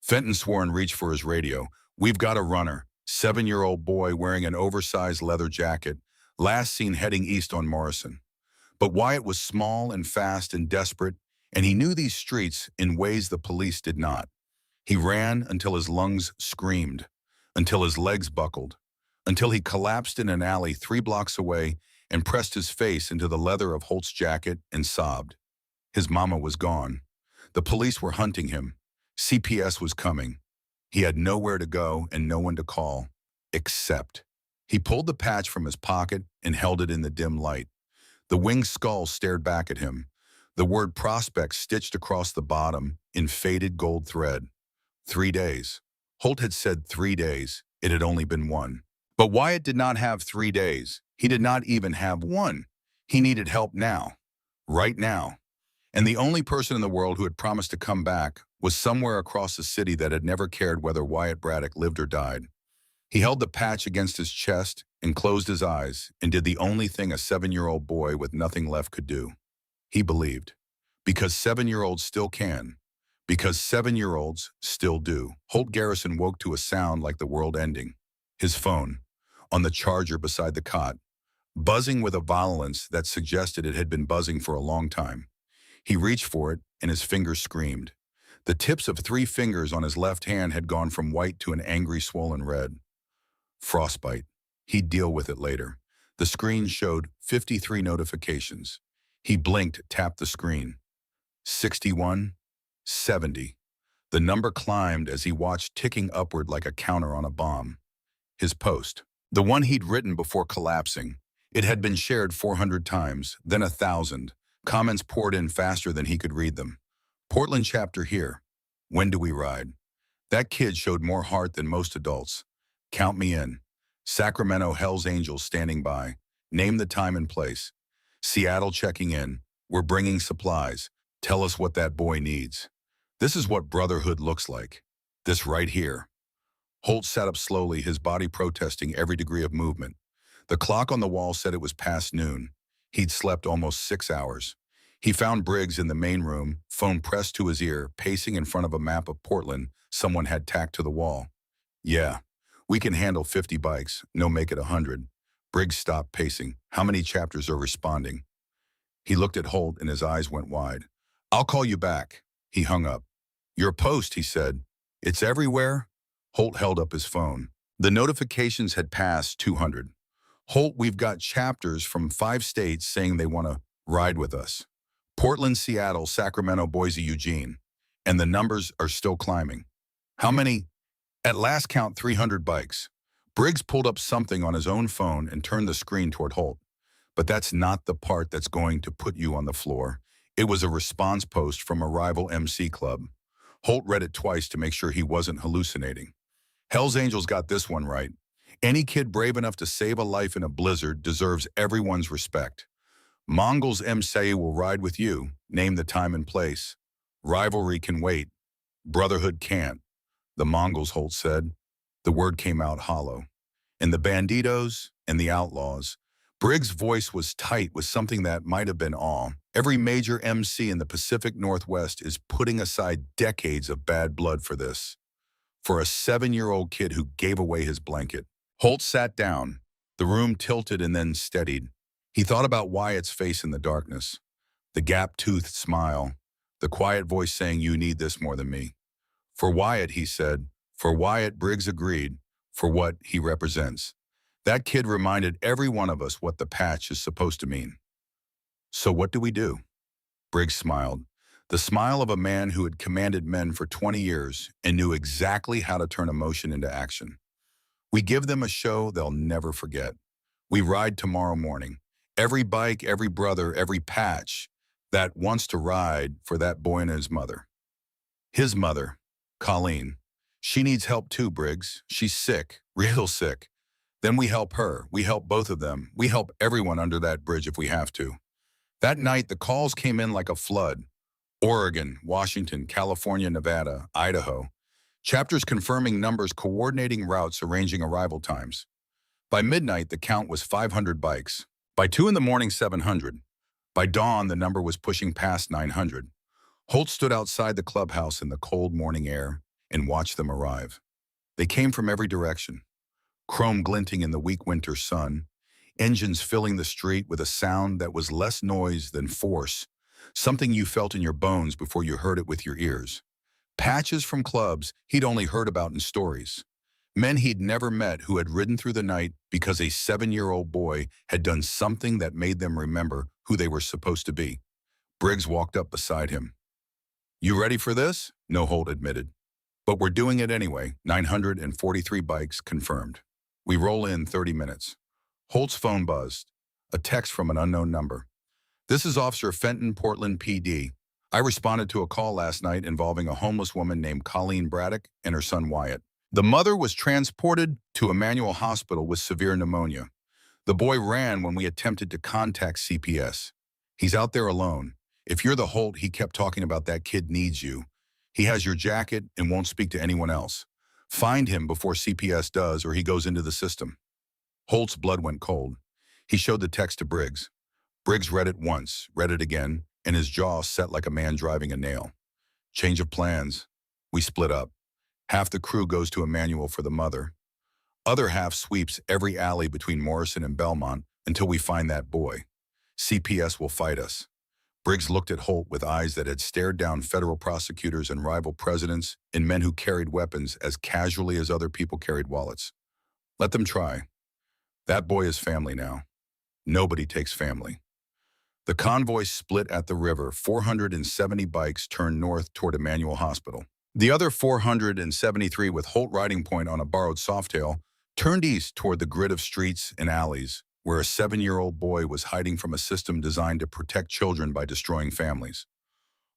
Fenton swore and reached for his radio. "We've got a runner, 7-year-old boy wearing an oversized leather jacket, last seen heading east on Morrison." But Wyatt was small and fast and desperate, and he knew these streets in ways the police did not. He ran until his lungs screamed, until his legs buckled, until he collapsed in an alley 3 blocks away and pressed his face into the leather of Holt's jacket and sobbed. His mama was gone. The police were hunting him. CPS was coming. He had nowhere to go and no one to call, except. He pulled the patch from his pocket and held it in the dim light. The winged skull stared back at him, the word prospect stitched across the bottom in faded gold thread. 3 days. Holt had said 3 days. It had only been 1. But Wyatt did not have 3 days. He did not even have 1. He needed help now. Right now. And the only person in the world who had promised to come back was somewhere across the city that had never cared whether Wyatt Braddock lived or died. He held the patch against his chest and closed his eyes and did the only thing a 7-year-old boy with nothing left could do. He believed. Because 7-year-olds still can. Because 7-year-olds still do. Holt Garrison woke to a sound like the world ending. His phone, on the charger beside the cot, buzzing with a violence that suggested it had been buzzing for a long time. He reached for it, and his fingers screamed. The tips of 3 fingers on his left hand had gone from white to an angry, swollen red. Frostbite. He'd deal with it later. The screen showed 53 notifications. He blinked, tapped the screen. 61, 70. The number climbed as he watched, ticking upward like a counter on a bomb. His post. The one he'd written before collapsing. It had been shared 400 times, then 1,000. Comments poured in faster than he could read them. Portland chapter here. When do we ride? That kid showed more heart than most adults. Count me in. Sacramento Hell's Angels standing by. Name the time and place. Seattle checking in. We're bringing supplies. Tell us what that boy needs. This is what brotherhood looks like. This right here. Holt sat up slowly, his body protesting every degree of movement. The clock on the wall said it was past noon. He'd slept almost 6 hours. He found Briggs in the main room, phone pressed to his ear, pacing in front of a map of Portland someone had tacked to the wall. "Yeah, we can handle 50 bikes, no make it 100. Briggs stopped pacing. "How many chapters are responding?" He looked at Holt and his eyes went wide. "I'll call you back." He hung up. "Your post," he said. "It's everywhere?" Holt held up his phone. The notifications had passed 200. "Holt, we've got chapters from 5 states saying they want to ride with us. Portland, Seattle, Sacramento, Boise, Eugene. And the numbers are still climbing." "How many?" "At last count 300 bikes." Briggs pulled up something on his own phone and turned the screen toward Holt. "But that's not the part that's going to put you on the floor." It was a response post from a rival MC club. Holt read it twice to make sure he wasn't hallucinating. "Hell's Angels got this one right. Any kid brave enough to save a life in a blizzard deserves everyone's respect. Mongols MC will ride with you. Name the time and place. Rivalry can wait. Brotherhood can't." "The Mongols," Holt said. The word came out hollow. "And the banditos and the outlaws." Briggs' voice was tight with something that might have been awe. "Every major MC in the Pacific Northwest is putting aside decades of bad blood for this. For a 7-year-old kid who gave away his blanket." Holt sat down, The room tilted and then steadied. He thought about Wyatt's face in the darkness, the gap-toothed smile, the quiet voice saying, "You need this more than me." For Wyatt, he said. For Wyatt, Briggs agreed, for what he represents. That kid reminded every one of us what the patch is supposed to mean. So what do we do? Briggs smiled. The smile of a man who had commanded men for 20 years and knew exactly how to turn emotion into action. We give them a show they'll never forget. We ride tomorrow morning. Every bike, every brother, every patch that wants to ride for that boy and his mother. His mother, Colleen. She needs help too, Briggs. She's sick, real sick. Then we help her. We help both of them. We help everyone under that bridge if we have to. That night, the calls came in like a flood. Oregon, Washington, California, Nevada, Idaho. Chapters confirming numbers, coordinating routes, arranging arrival times. By midnight, the count was 500 bikes. By 2 in the morning, 700. By dawn, the number was pushing past 900. Holt stood outside the clubhouse in the cold morning air and watched them arrive. They came from every direction. Chrome glinting in the weak winter sun, engines filling the street with a sound that was less noise than force, something you felt in your bones before you heard it with your ears. Patches from clubs he'd only heard about in stories. Men he'd never met who had ridden through the night because a 7-year-old boy had done something that made them remember who they were supposed to be. Briggs walked up beside him. "You ready for this?" No, Holt admitted. "But we're doing it anyway." 943 bikes confirmed. We roll in 30 minutes. Holt's phone buzzed. A text from an unknown number. "This is Officer Fenton, Portland PD. I responded to a call last night involving a homeless woman named Colleen Braddock and her son Wyatt. The mother was transported to Emmanuel Hospital with severe pneumonia. The boy ran when we attempted to contact CPS. He's out there alone. If you're the Holt he kept talking about, that kid needs you. He has your jacket and won't speak to anyone else. Find him before CPS does or he goes into the system." Holt's blood went cold. He showed the text to Briggs. Briggs read it once, read it again, and his jaw set like a man driving a nail. Change of plans. We split up. Half the crew goes to Emmanuel for the mother. Other half sweeps every alley between Morrison and Belmont until we find that boy. CPS will fight us. Briggs looked at Holt with eyes that had stared down federal prosecutors and rival presidents and men who carried weapons as casually as other people carried wallets. Let them try. That boy is family now. Nobody takes family. The convoy split at the river. 470 bikes turned north toward Emmanuel Hospital. The other 473, with Holt riding point on a borrowed Softail, turned east toward the grid of streets and alleys, where a 7-year-old boy was hiding from a system designed to protect children by destroying families.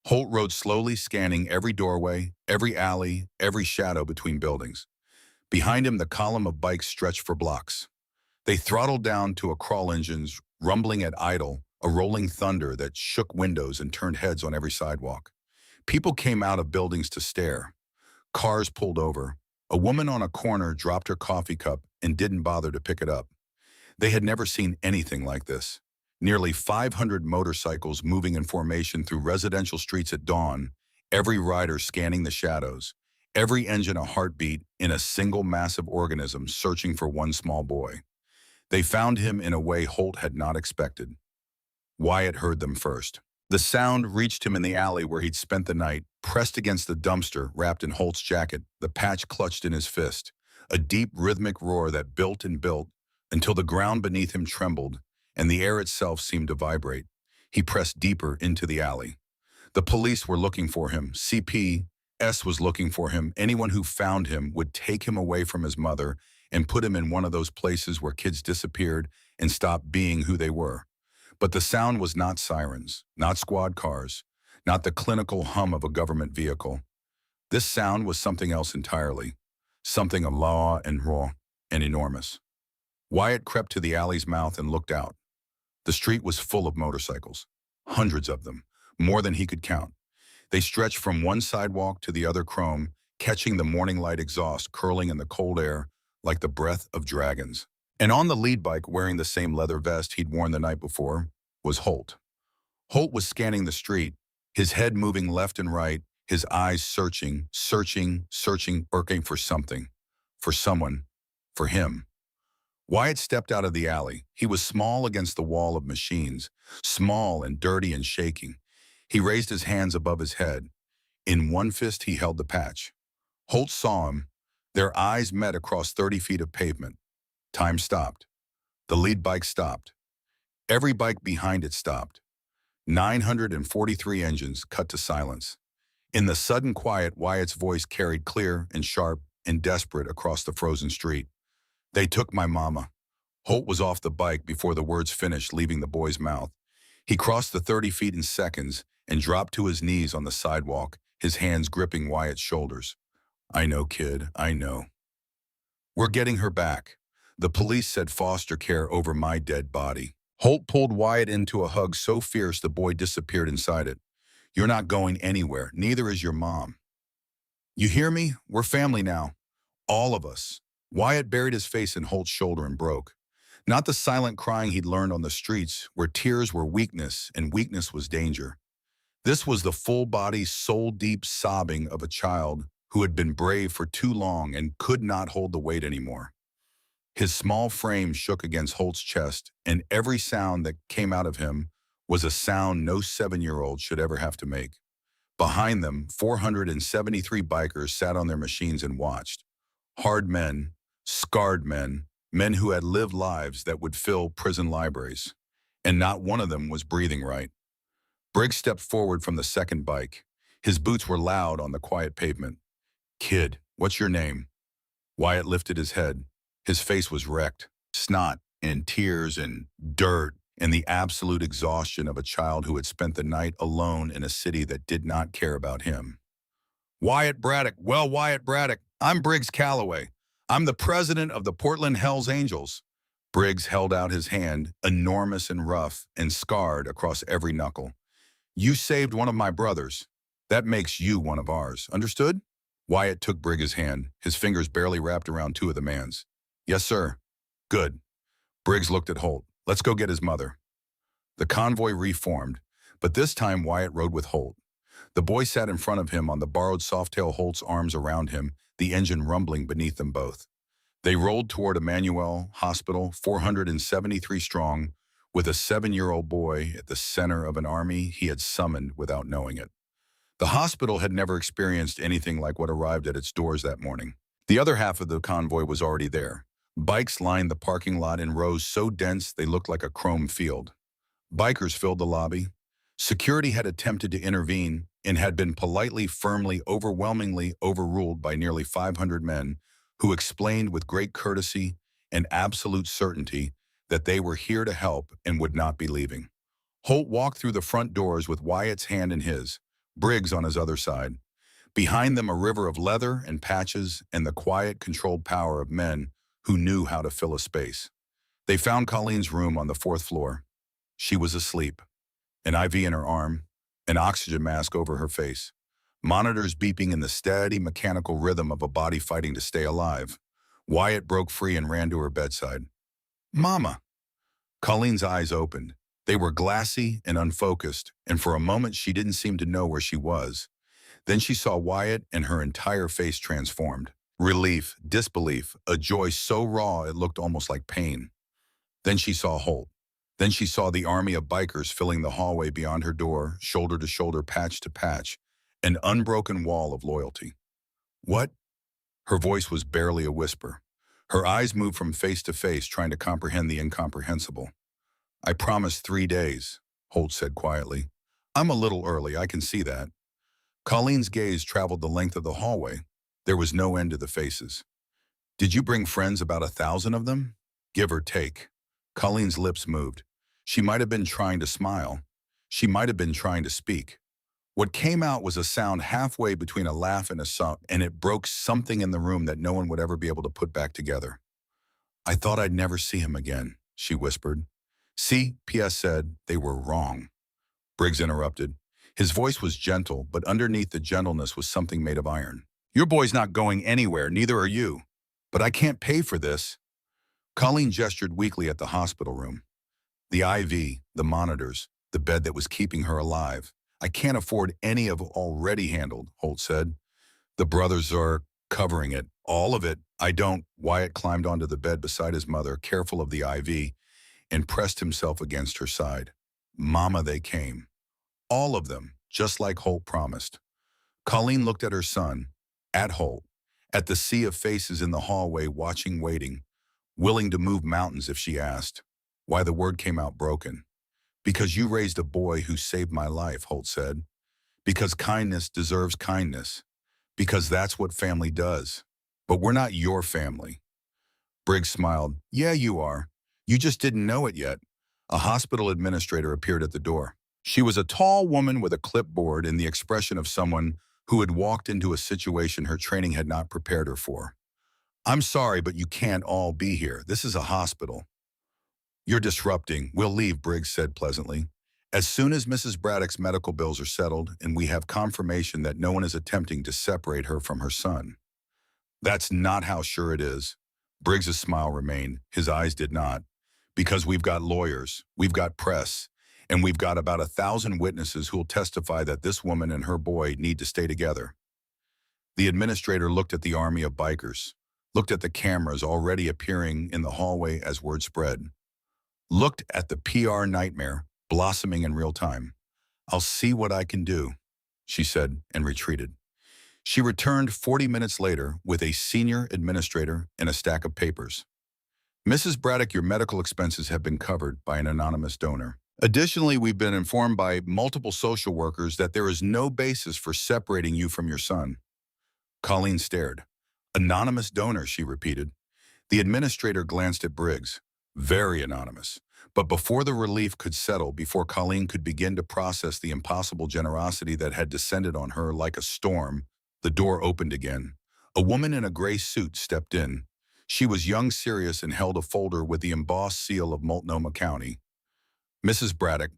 Holt rode slowly, scanning every doorway, every alley, every shadow between buildings. Behind him, the column of bikes stretched for blocks. They throttled down to a crawl engines, rumbling at idle, a rolling thunder that shook windows and turned heads on every sidewalk. People came out of buildings to stare. Cars pulled over. A woman on a corner dropped her coffee cup and didn't bother to pick it up. They had never seen anything like this. Nearly 500 motorcycles moving in formation through residential streets at dawn, every rider scanning the shadows, every engine a heartbeat in a single massive organism searching for one small boy. They found him in a way Holt had not expected. Wyatt heard them first. The sound reached him in the alley where he'd spent the night, pressed against the dumpster, wrapped in Holt's jacket, the patch clutched in his fist. A deep, rhythmic roar that built and built until the ground beneath him trembled and the air itself seemed to vibrate. He pressed deeper into the alley. The police were looking for him. CPS was looking for him. Anyone who found him would take him away from his mother and put him in one of those places where kids disappeared and stopped being who they were. But the sound was not sirens, not squad cars, not the clinical hum of a government vehicle. This sound was something else entirely, something of law and raw and enormous. Wyatt crept to the alley's mouth and looked out. The street was full of motorcycles, hundreds of them, more than he could count. They stretched from one sidewalk to the other, chrome, catching the morning light exhaust curling in the cold air like the breath of dragons. And on the lead bike, wearing the same leather vest he'd worn the night before, was Holt. Holt was scanning the street, his head moving left and right, his eyes searching, looking for something, for someone, for him. Wyatt stepped out of the alley. He was small against the wall of machines, small and dirty and shaking. He raised his hands above his head. In one fist, he held the patch. Holt saw him. Their eyes met across 30 feet of pavement. Time stopped. The lead bike stopped. Every bike behind it stopped. 943 engines cut to silence. In the sudden quiet, Wyatt's voice carried clear and sharp and desperate across the frozen street. "They took my mama." Holt was off the bike before the words finished leaving the boy's mouth. He crossed the 30 feet in seconds and dropped to his knees on the sidewalk, his hands gripping Wyatt's shoulders. "I know, kid, I know. We're getting her back. The police said foster care over my dead body." Holt pulled Wyatt into a hug so fierce the boy disappeared inside it. "You're not going anywhere. Neither is your mom. You hear me? We're family now. All of us." Wyatt buried his face in Holt's shoulder and broke. Not the silent crying he'd learned on the streets, where tears were weakness and weakness was danger. This was the full-body, soul-deep sobbing of a child who had been brave for too long and could not hold the weight anymore. His small frame shook against Holt's chest, and every sound that came out of him was a sound no 7-year-old should ever have to make. Behind them, 473 bikers sat on their machines and watched. Hard men, scarred men, men who had lived lives that would fill prison libraries. And not one of them was breathing right. Briggs stepped forward from the second bike. His boots were loud on the quiet pavement. "Kid, what's your name?" Wyatt lifted his head. His face was wrecked. Snot and tears and dirt and the absolute exhaustion of a child who had spent the night alone in a city that did not care about him. "Wyatt Braddock. Well, Wyatt Braddock, I'm Briggs Calloway. I'm the president of the Portland Hells Angels." Briggs held out his hand, enormous and rough and scarred across every knuckle. "You saved one of my brothers. That makes you one of ours. Understood?" Wyatt took Briggs' hand, his fingers barely wrapped around two of the man's. "Yes, sir." "Good." Briggs looked at Holt. "Let's go get his mother." The convoy reformed, but this time Wyatt rode with Holt. The boy sat in front of him on the borrowed Softail, Holt's arms around him, the engine rumbling beneath them both. They rolled toward Emmanuel Hospital, 473 strong, with a 7-year-old boy at the center of an army he had summoned without knowing it. The hospital had never experienced anything like what arrived at its doors that morning. The other half of the convoy was already there. Bikes lined the parking lot in rows so dense they looked like a chrome field. Bikers filled the lobby. Security had attempted to intervene and had been politely, firmly, overwhelmingly overruled by nearly 500 men who explained with great courtesy and absolute certainty that they were here to help and would not be leaving. Holt walked through the front doors with Wyatt's hand in his, Briggs on his other side. Behind them, a river of leather and patches and the quiet, controlled power of men who knew how to fill a space. They found Colleen's room on the 4th floor. She was asleep, an IV in her arm, an oxygen mask over her face, monitors beeping in the steady mechanical rhythm of a body fighting to stay alive. Wyatt broke free and ran to her bedside. "Mama!" Colleen's eyes opened. They were glassy and unfocused, and for a moment she didn't seem to know where she was. Then she saw Wyatt and her entire face transformed. Relief, disbelief, a joy so raw it looked almost like pain. Then she saw Holt. Then she saw the army of bikers filling the hallway beyond her door, shoulder to shoulder, patch to patch, an unbroken wall of loyalty. "What?" Her voice was barely a whisper. Her eyes moved from face to face, trying to comprehend the incomprehensible. "I promised 3 days," Holt said quietly. "I'm a little early, I can see that." Colleen's gaze traveled the length of the hallway. There was no end to the faces. "Did you bring friends, about 1,000 of them?" "Give or take." Colleen's lips moved. She might have been trying to smile. She might have been trying to speak. What came out was a sound halfway between a laugh and a sob, and it broke something in the room that no one would ever be able to put back together. "I thought I'd never see him again," she whispered. "See," P.S. said, "they were wrong." Briggs interrupted. His voice was gentle, but underneath the gentleness was something made of iron. "Your boy's not going anywhere, neither are you. But I can't pay for this." Colleen gestured weakly at the hospital room. "The IV, the monitors, the bed that was keeping her alive. I can't afford any of it already handled," Holt said. "The brothers are..." covering it. All of it. I don't. Wyatt climbed onto the bed beside his mother, careful of the IV, and pressed himself against her side. Mama, they came. All of them, just like Holt promised. Colleen looked at her son, at Holt, at the sea of faces in the hallway watching, waiting, willing to move mountains if she asked. Why the word came out broken. Because you raised a boy who saved my life, Holt said. Because kindness deserves kindness. Because that's what family does. But we're not your family. Briggs smiled. Yeah, you are. You just didn't know it yet. A hospital administrator appeared at the door. She was a tall woman with a clipboard and the expression of someone who had walked into a situation her training had not prepared her for. I'm sorry, but you can't all be here. This is a hospital. You're disrupting. We'll leave, Briggs said pleasantly. As soon as Mrs. Braddock's medical bills are settled and we have confirmation that no one is attempting to separate her from her son. That's not how sure it is. Briggs's smile remained. His eyes did not. Because we've got lawyers, we've got press, and we've got about 1,000 witnesses who'll testify that this woman and her boy need to stay together. The administrator looked at the army of bikers, looked at the cameras already appearing in the hallway as word spread, looked at the PR nightmare blossoming in real time. I'll see what I can do, she said, and retreated. She returned 40 minutes later with a senior administrator and a stack of papers. Mrs. Braddock, your medical expenses have been covered by an anonymous donor. Additionally, we've been informed by multiple social workers that there is no basis for separating you from your son. Colleen stared. Anonymous donor, she repeated. The administrator glanced at Briggs. Very anonymous. But before the relief could settle, before Colleen could begin to process the impossible generosity that had descended on her like a storm, the door opened again. A woman in a gray suit stepped in. She was young, serious, and held a folder with the embossed seal of Multnomah County. Mrs. Braddock,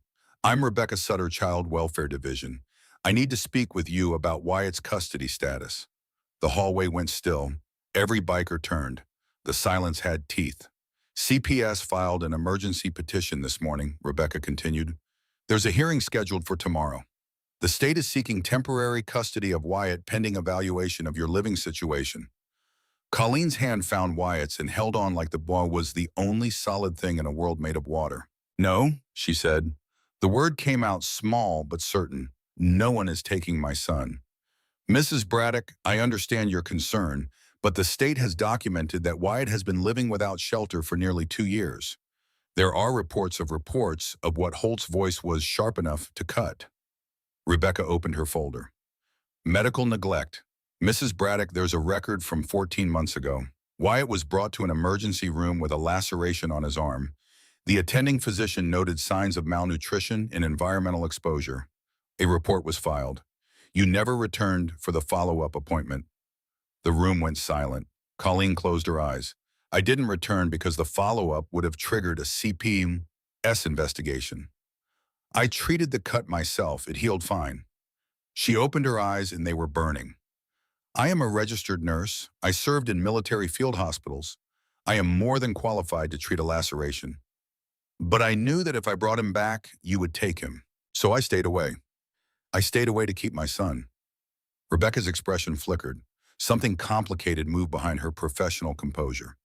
I'm Rebecca Sutter, Child Welfare Division. I need to speak with you about Wyatt's custody status. The hallway went still. Every biker turned. The silence had teeth. CPS filed an emergency petition this morning, Rebecca continued. There's a hearing scheduled for tomorrow. The state is seeking temporary custody of Wyatt pending evaluation of your living situation. Colleen's hand found Wyatt's and held on like the boy was the only solid thing in a world made of water. No, she said. The word came out small but certain. No one is taking my son. Mrs. Braddock, I understand your concern, but the state has documented that Wyatt has been living without shelter for nearly 2 years. There are reports of what Holt's voice was sharp enough to cut. Rebecca opened her folder. Medical neglect. Mrs. Braddock, there's a record from 14 months ago. Wyatt was brought to an emergency room with a laceration on his arm. The attending physician noted signs of malnutrition and environmental exposure. A report was filed. You never returned for the follow-up appointment. The room went silent. Colleen closed her eyes. I didn't return because the follow-up would have triggered a CPS investigation. I treated the cut myself. It healed fine. She opened her eyes and they were burning. I am a registered nurse. I served in military field hospitals. I am more than qualified to treat a laceration. But I knew that if I brought him back, you would take him. So I stayed away. I stayed away to keep my son. Rebecca's expression flickered. Something complicated moved behind her professional composure.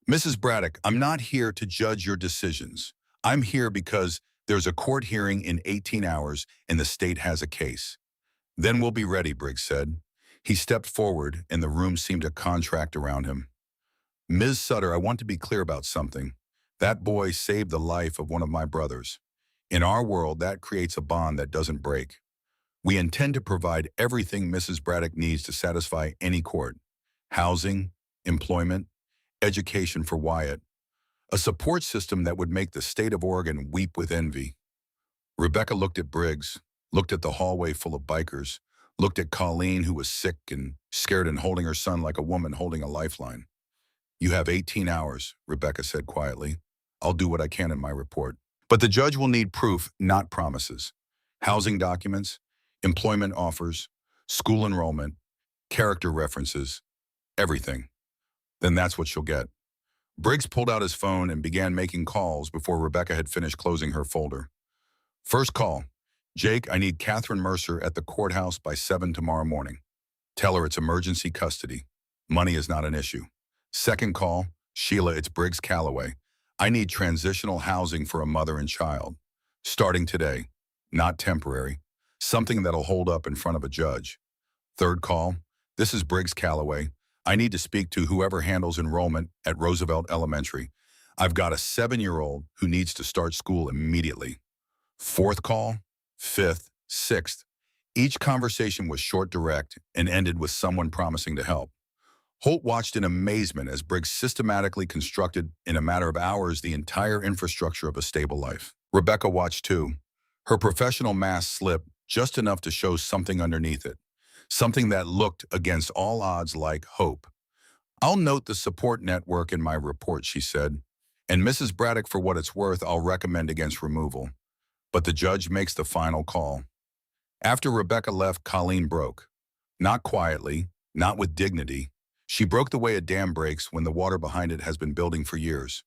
Mrs. Braddock, I'm not here to judge your decisions. I'm here because there's a court hearing in 18 hours and the state has a case. Then we'll be ready, Briggs said. He stepped forward and the room seemed to contract around him. Ms. Sutter, I want to be clear about something. That boy saved the life of one of my brothers. In our world, that creates a bond that doesn't break. We intend to provide everything Mrs. Braddock needs to satisfy any court. Housing, employment, education for Wyatt. A support system that would make the state of Oregon weep with envy. Rebecca looked at Briggs, looked at the hallway full of bikers, looked at Colleen, who was sick and scared and holding her son like a woman holding a lifeline. You have 18 hours, Rebecca said quietly. I'll do what I can in my report. But the judge will need proof, not promises. Housing documents, employment offers, school enrollment, character references, everything. Then that's what she'll get. Briggs pulled out his phone and began making calls before Rebecca had finished closing her folder. First call. Jake, I need Catherine Mercer at the courthouse by 7 tomorrow morning. Tell her it's emergency custody. Money is not an issue. Second call, Sheila, it's Briggs Calloway. I need transitional housing for a mother and child. Starting today, not temporary. Something that'll hold up in front of a judge. Third call, this is Briggs Calloway. I need to speak to whoever handles enrollment at Roosevelt Elementary. I've got a 7-year-old who needs to start school immediately. Fourth call, fifth, sixth. Each conversation was short, direct, and ended with someone promising to help. Holt watched in amazement as Briggs systematically constructed, in a matter of hours, the entire infrastructure of a stable life. Rebecca watched too. Her professional mask slipped just enough to show something underneath it. Something that looked, against all odds, like hope. I'll note the support network in my report, she said. And Mrs. Braddock, for what it's worth, I'll recommend against removal. But the judge makes the final call. After Rebecca left, Colleen broke. Not quietly, not with dignity. She broke the way a dam breaks when the water behind it has been building for years.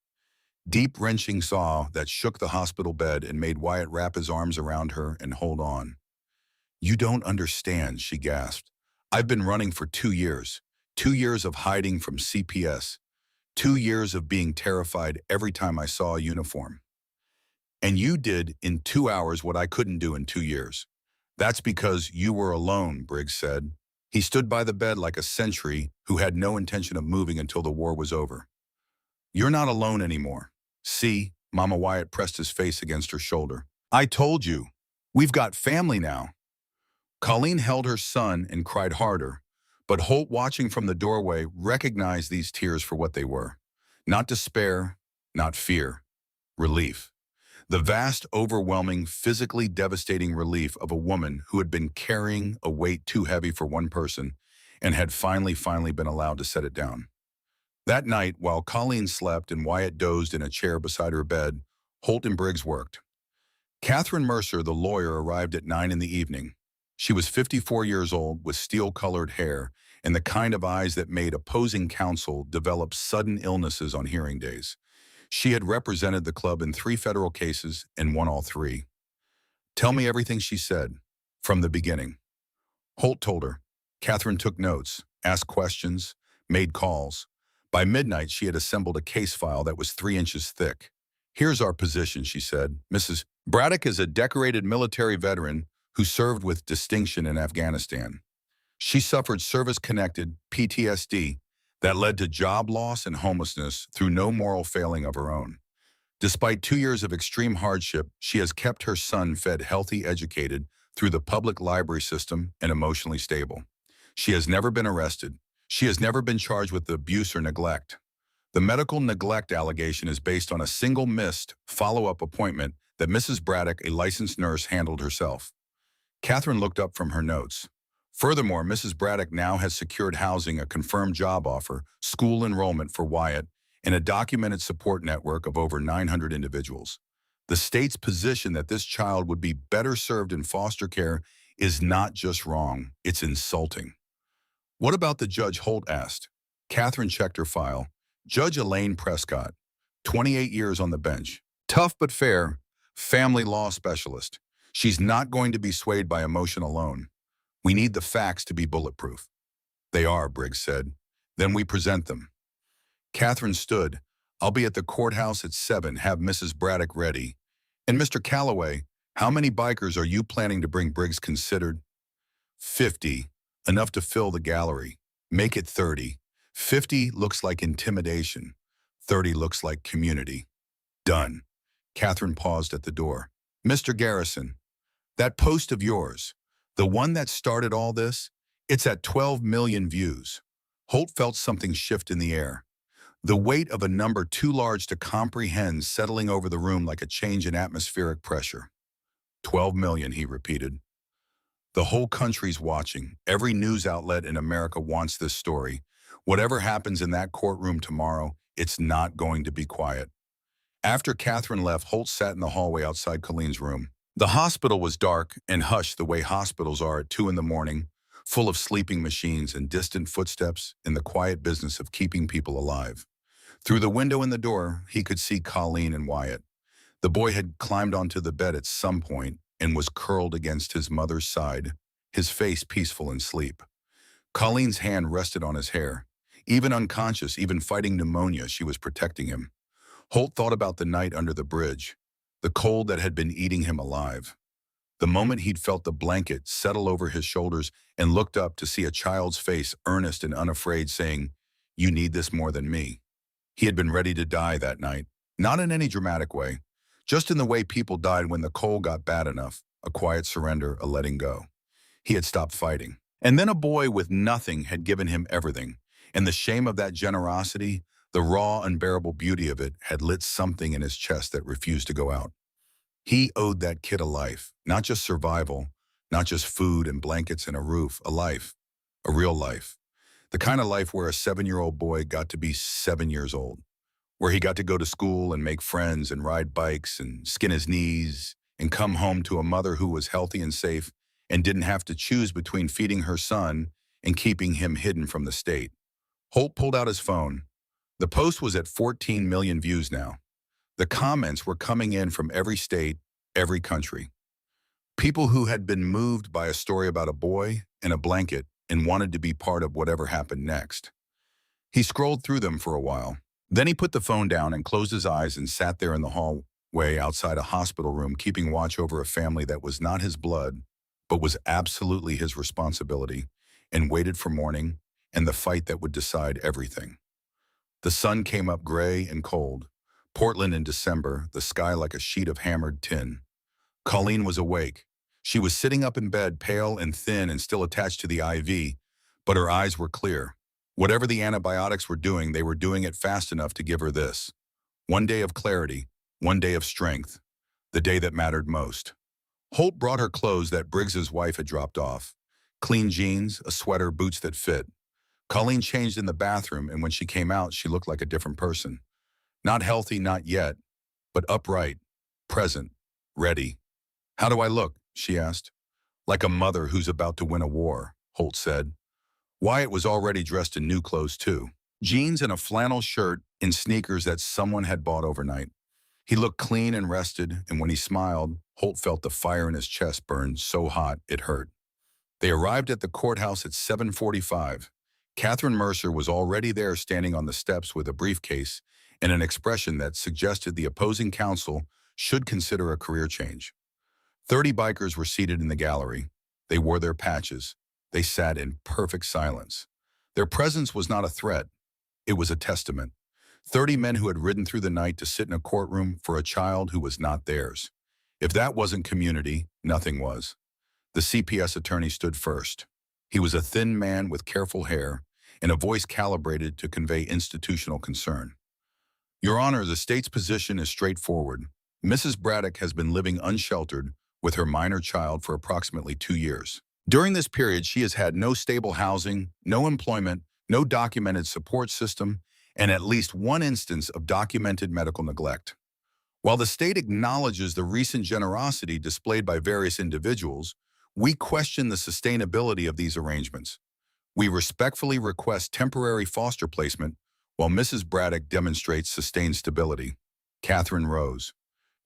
Deep, wrenching sob that shook the hospital bed and made Wyatt wrap his arms around her and hold on. You don't understand, she gasped. I've been running for 2 years. 2 years of hiding from CPS. 2 years of being terrified every time I saw a uniform. And you did in 2 hours what I couldn't do in 2 years. That's because you were alone, Briggs said. He stood by the bed like a sentry who had no intention of moving until the war was over. You're not alone anymore. See, Mama. Wyatt pressed his face against her shoulder. I told you. We've got family now. Colleen held her son and cried harder, but Holt, watching from the doorway, recognized these tears for what they were. Not despair, not fear. Relief. The vast, overwhelming, physically devastating relief of a woman who had been carrying a weight too heavy for one person and had finally been allowed to set it down. That night, while Colleen slept and Wyatt dozed in a chair beside her bed, Holt and Briggs worked. Catherine Mercer, the lawyer, arrived at 9 in the evening. She was 54 years old with steel-colored hair and the kind of eyes that made opposing counsel develop sudden illnesses on hearing days. She had represented the club in 3 federal cases and won all 3. Tell me everything, she said, from the beginning. Holt told her. Catherine took notes, asked questions, made calls. By midnight, she had assembled a case file that was 3 inches thick. Here's our position, she said. Mrs. Braddock is a decorated military veteran who served with distinction in Afghanistan. She suffered service-connected PTSD that led to job loss and homelessness through no moral failing of her own. Despite 2 years of extreme hardship, she has kept her son fed, healthy, educated through the public library system, and emotionally stable. She has never been arrested. She has never been charged with abuse or neglect. The medical neglect allegation is based on a single missed follow-up appointment that Mrs. Braddock, a licensed nurse, handled herself. Catherine looked up from her notes. Furthermore, Mrs. Braddock now has secured housing, a confirmed job offer, school enrollment for Wyatt, and a documented support network of over 900 individuals. The state's position that this child would be better served in foster care is not just wrong, it's insulting. What about the judge? Holt asked. Catherine checked her file. Judge Elaine Prescott, 28 years on the bench. Tough but fair, family law specialist. She's not going to be swayed by emotion alone. We need the facts to be bulletproof. They are, Briggs said. Then we present them. Catherine stood. I'll be at the courthouse at 7. Have Mrs. Braddock ready. And Mr. Calloway, how many bikers are you planning to bring? Briggs considered. 50. Enough to fill the gallery. Make it 30. 50 looks like intimidation. 30 looks like community. Done. Catherine paused at the door. Mr. Garrison, that post of yours, the one that started all this, it's at 12 million views. Holt felt something shift in the air. The weight of a number too large to comprehend settling over the room like a change in atmospheric pressure. 12 million, he repeated. The whole country's watching. Every news outlet in America wants this story. Whatever happens in that courtroom tomorrow, it's not going to be quiet. After Catherine left, Holt sat in the hallway outside Colleen's room. The hospital was dark and hushed the way hospitals are at 2 in the morning, full of sleeping machines and distant footsteps in the quiet business of keeping people alive. Through the window in the door, he could see Colleen and Wyatt. The boy had climbed onto the bed at some point and was curled against his mother's side, his face peaceful in sleep. Colleen's hand rested on his hair. Even unconscious, even fighting pneumonia, she was protecting him. Holt thought about the night under the bridge, the cold that had been eating him alive. The moment he'd felt the blanket settle over his shoulders and looked up to see a child's face, earnest and unafraid, saying, "You need this more than me." He had been ready to die that night, not in any dramatic way, just in the way people died when the cold got bad enough, a quiet surrender, a letting go. He had stopped fighting. And then a boy with nothing had given him everything, and the shame of that generosity, the raw, unbearable beauty of it, had lit something in his chest that refused to go out. He owed that kid a life, not just survival, not just food and blankets and a roof, a life, a real life. The kind of life where a 7-year-old boy got to be 7 years old, where he got to go to school and make friends and ride bikes and skin his knees and come home to a mother who was healthy and safe and didn't have to choose between feeding her son and keeping him hidden from the state. Holt pulled out his phone. The post was at 14 million views now. The comments were coming in from every state, every country. People who had been moved by a story about a boy and a blanket and wanted to be part of whatever happened next. He scrolled through them for a while. Then he put the phone down and closed his eyes and sat there in the hallway outside a hospital room, keeping watch over a family that was not his blood, but was absolutely his responsibility, and waited for morning and the fight that would decide everything. The sun came up gray and cold. Portland in December, the sky like a sheet of hammered tin. Colleen was awake. She was sitting up in bed, pale and thin and still attached to the IV, but her eyes were clear. Whatever the antibiotics were doing, they were doing it fast enough to give her this. One day of clarity, one day of strength, the day that mattered most. Holt brought her clothes that Briggs's wife had dropped off. Clean jeans, a sweater, boots that fit. Colleen changed in the bathroom, and when she came out, she looked like a different person. Not healthy, not yet, but upright, present, ready. "How do I look?" she asked. "Like a mother who's about to win a war," Holt said. Wyatt was already dressed in new clothes too. Jeans and a flannel shirt and sneakers that someone had bought overnight. He looked clean and rested, and when he smiled, Holt felt the fire in his chest burn so hot it hurt. They arrived at the courthouse at 7:45. Catherine Mercer was already there, standing on the steps with a briefcase and an expression that suggested the opposing counsel should consider a career change. 30 bikers were seated in the gallery. They wore their patches. They sat in perfect silence. Their presence was not a threat. It was a testament. 30 men who had ridden through the night to sit in a courtroom for a child who was not theirs. If that wasn't community, nothing was. The CPS attorney stood first. He was a thin man with careful hair and a voice calibrated to convey institutional concern. "Your Honor, the state's position is straightforward. Mrs. Braddock has been living unsheltered with her minor child for approximately 2 years. During this period, she has had no stable housing, no employment, no documented support system, and at least one instance of documented medical neglect. While the state acknowledges the recent generosity displayed by various individuals, we question the sustainability of these arrangements. We respectfully request temporary foster placement while Mrs. Braddock demonstrates sustained stability." Catherine rose.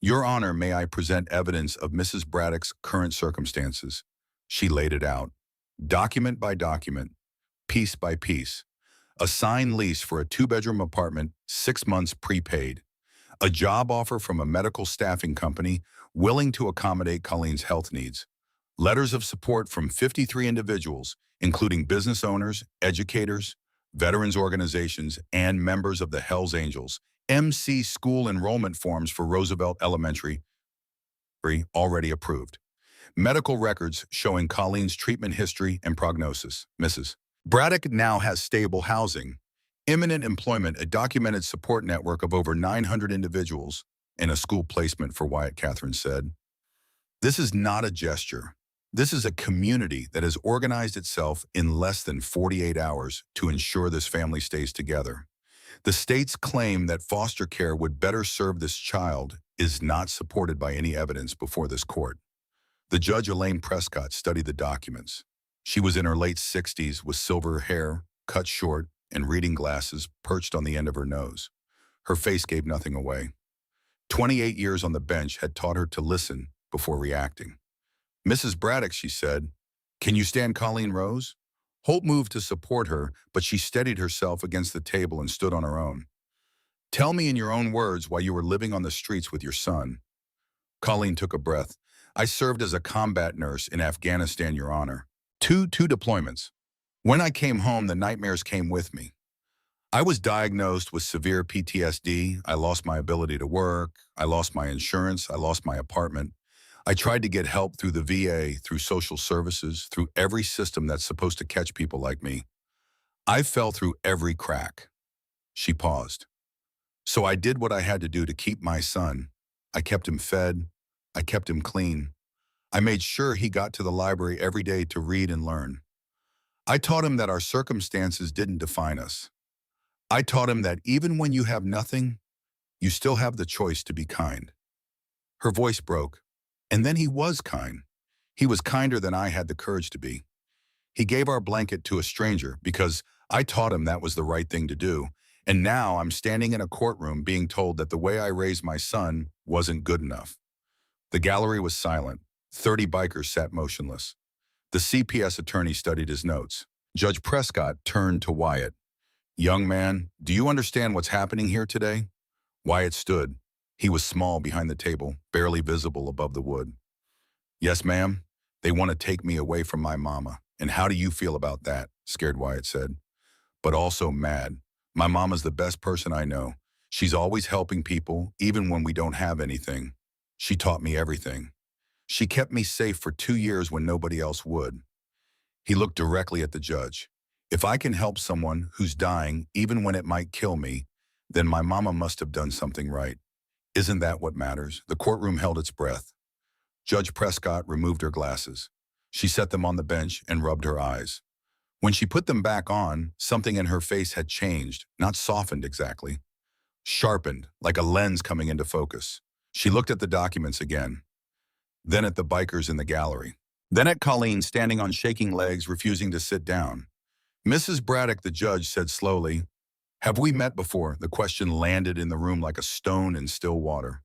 "Your Honor, may I present evidence of Mrs. Braddock's current circumstances?" She laid it out, document by document, piece by piece. A signed lease for a 2-bedroom apartment, 6 months prepaid. A job offer from a medical staffing company willing to accommodate Colleen's health needs. Letters of support from 53 individuals, including business owners, educators, veterans organizations, and members of the Hells Angels. MC school enrollment forms for Roosevelt Elementary, already approved. Medical records showing Colleen's treatment history and prognosis. Mrs. Braddock now has stable housing, imminent employment, a documented support network of over 900 individuals, and a school placement for Wyatt, Catherine said. "This is not a gesture. This is a community that has organized itself in less than 48 hours to ensure this family stays together. The state's claim that foster care would better serve this child is not supported by any evidence before this court." The judge, Elaine Prescott, studied the documents. She was in her late 60s with silver hair, cut short, and reading glasses perched on the end of her nose. Her face gave nothing away. 28 years on the bench had taught her to listen before reacting. "Mrs. Braddock," she said, "can you stand Colleen Rose?" Holt moved to support her, but she steadied herself against the table and stood on her own. Tell me in your own words why you were living on the streets with your son. Colleen took a breath. I served as a combat nurse in Afghanistan, Your Honor. Two deployments. When I came home, the nightmares came with me. I was diagnosed with severe PTSD. I lost my ability to work. I lost my insurance. I lost my apartment. I tried to get help through the VA, through social services, through every system that's supposed to catch people like me. I fell through every crack. She paused. So I did what I had to do to keep my son. I kept him fed. I kept him clean. I made sure he got to the library every day to read and learn. I taught him that our circumstances didn't define us. I taught him that even when you have nothing, you still have the choice to be kind. Her voice broke. And then he was kind. He was kinder than I had the courage to be. He gave our blanket to a stranger because I taught him that was the right thing to do. And now I'm standing in a courtroom being told that the way I raised my son wasn't good enough. The gallery was silent. 30 bikers sat motionless. The CPS attorney studied his notes. Judge Prescott turned to Wyatt. Young man, do you understand what's happening here today? Wyatt stood. He was small behind the table, barely visible above the wood. Yes, ma'am. They want to take me away from my mama. And how do you feel about that? Scared Wyatt said. But also mad. My mama's the best person I know. She's always helping people, even when we don't have anything. She taught me everything. She kept me safe for 2 years when nobody else would. He looked directly at the judge. If I can help someone who's dying, even when it might kill me, then my mama must have done something right. Isn't that what matters? The courtroom held its breath. Judge Prescott removed her glasses. She set them on the bench and rubbed her eyes. When she put them back on, something in her face had changed, not softened exactly. Sharpened, like a lens coming into focus. She looked at the documents again. Then at the bikers in the gallery. Then at Colleen standing on shaking legs, refusing to sit down. Mrs. Braddock, the judge, said slowly, have we met before? The question landed in the room like a stone in still water.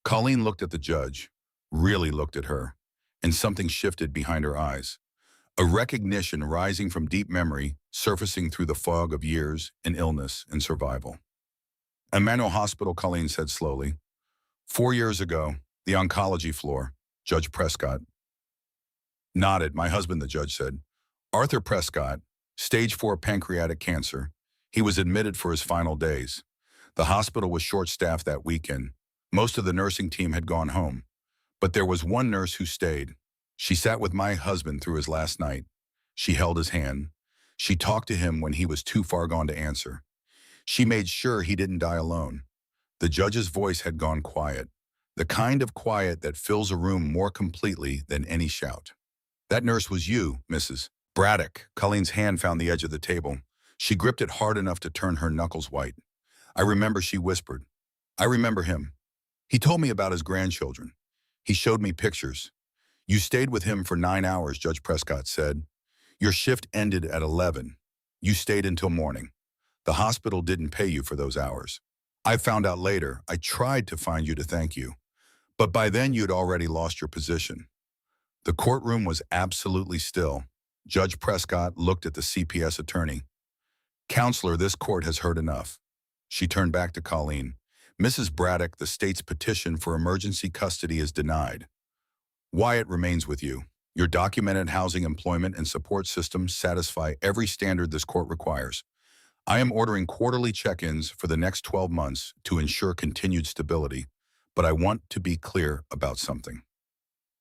Colleen looked at the judge, really looked at her, and something shifted behind her eyes. A recognition rising from deep memory, surfacing through the fog of years and illness and survival. Emmanuel Hospital, Colleen said slowly. 4 years ago, the oncology floor, Judge Prescott. Nodded, my husband, the judge said. Arthur Prescott, stage 4 pancreatic cancer. He was admitted for his final days. The hospital was short-staffed that weekend. Most of the nursing team had gone home. But there was one nurse who stayed. She sat with my husband through his last night. She held his hand. She talked to him when he was too far gone to answer. She made sure he didn't die alone. The judge's voice had gone quiet, the kind of quiet that fills a room more completely than any shout. That nurse was you, Mrs. Braddock. Colleen's hand found the edge of the table. She gripped it hard enough to turn her knuckles white. I remember, she whispered. I remember him. He told me about his grandchildren. He showed me pictures. You stayed with him for 9 hours, Judge Prescott said. Your shift ended at 11. You stayed until morning. The hospital didn't pay you for those hours. I found out later. I tried to find you to thank you. But by then you'd already lost your position. The courtroom was absolutely still. Judge Prescott looked at the CPS attorney. Counselor, this court has heard enough. She turned back to Colleen. Mrs. Braddock, the state's petition for emergency custody is denied. Wyatt remains with you. Your documented housing, employment, and support systems satisfy every standard this court requires. I am ordering quarterly check-ins for the next 12 months to ensure continued stability, but I want to be clear about something.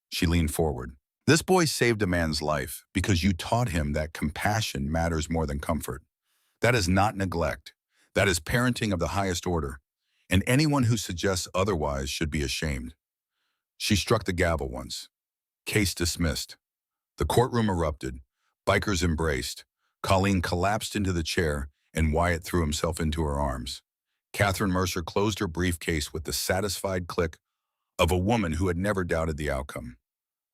She leaned forward. This boy saved a man's life because you taught him that compassion matters more than comfort. That is not neglect. That is parenting of the highest order, and anyone who suggests otherwise should be ashamed. She struck the gavel once. Case dismissed. The courtroom erupted. Bikers embraced. Colleen collapsed into the chair, and Wyatt threw himself into her arms. Catherine Mercer closed her briefcase with the satisfied click of a woman who had never doubted the outcome.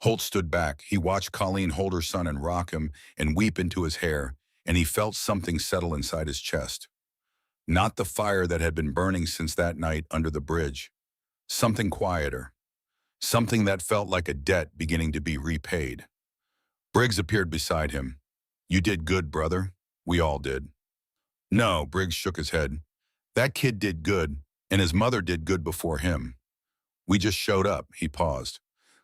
Holt stood back. He watched Colleen hold her son and rock him and weep into his hair, and he felt something settle inside his chest. Not the fire that had been burning since that night under the bridge. Something quieter. Something that felt like a debt beginning to be repaid. Briggs appeared beside him. You did good, brother. We all did. No, Briggs shook his head. That kid did good, and his mother did good before him. We just showed up, he paused.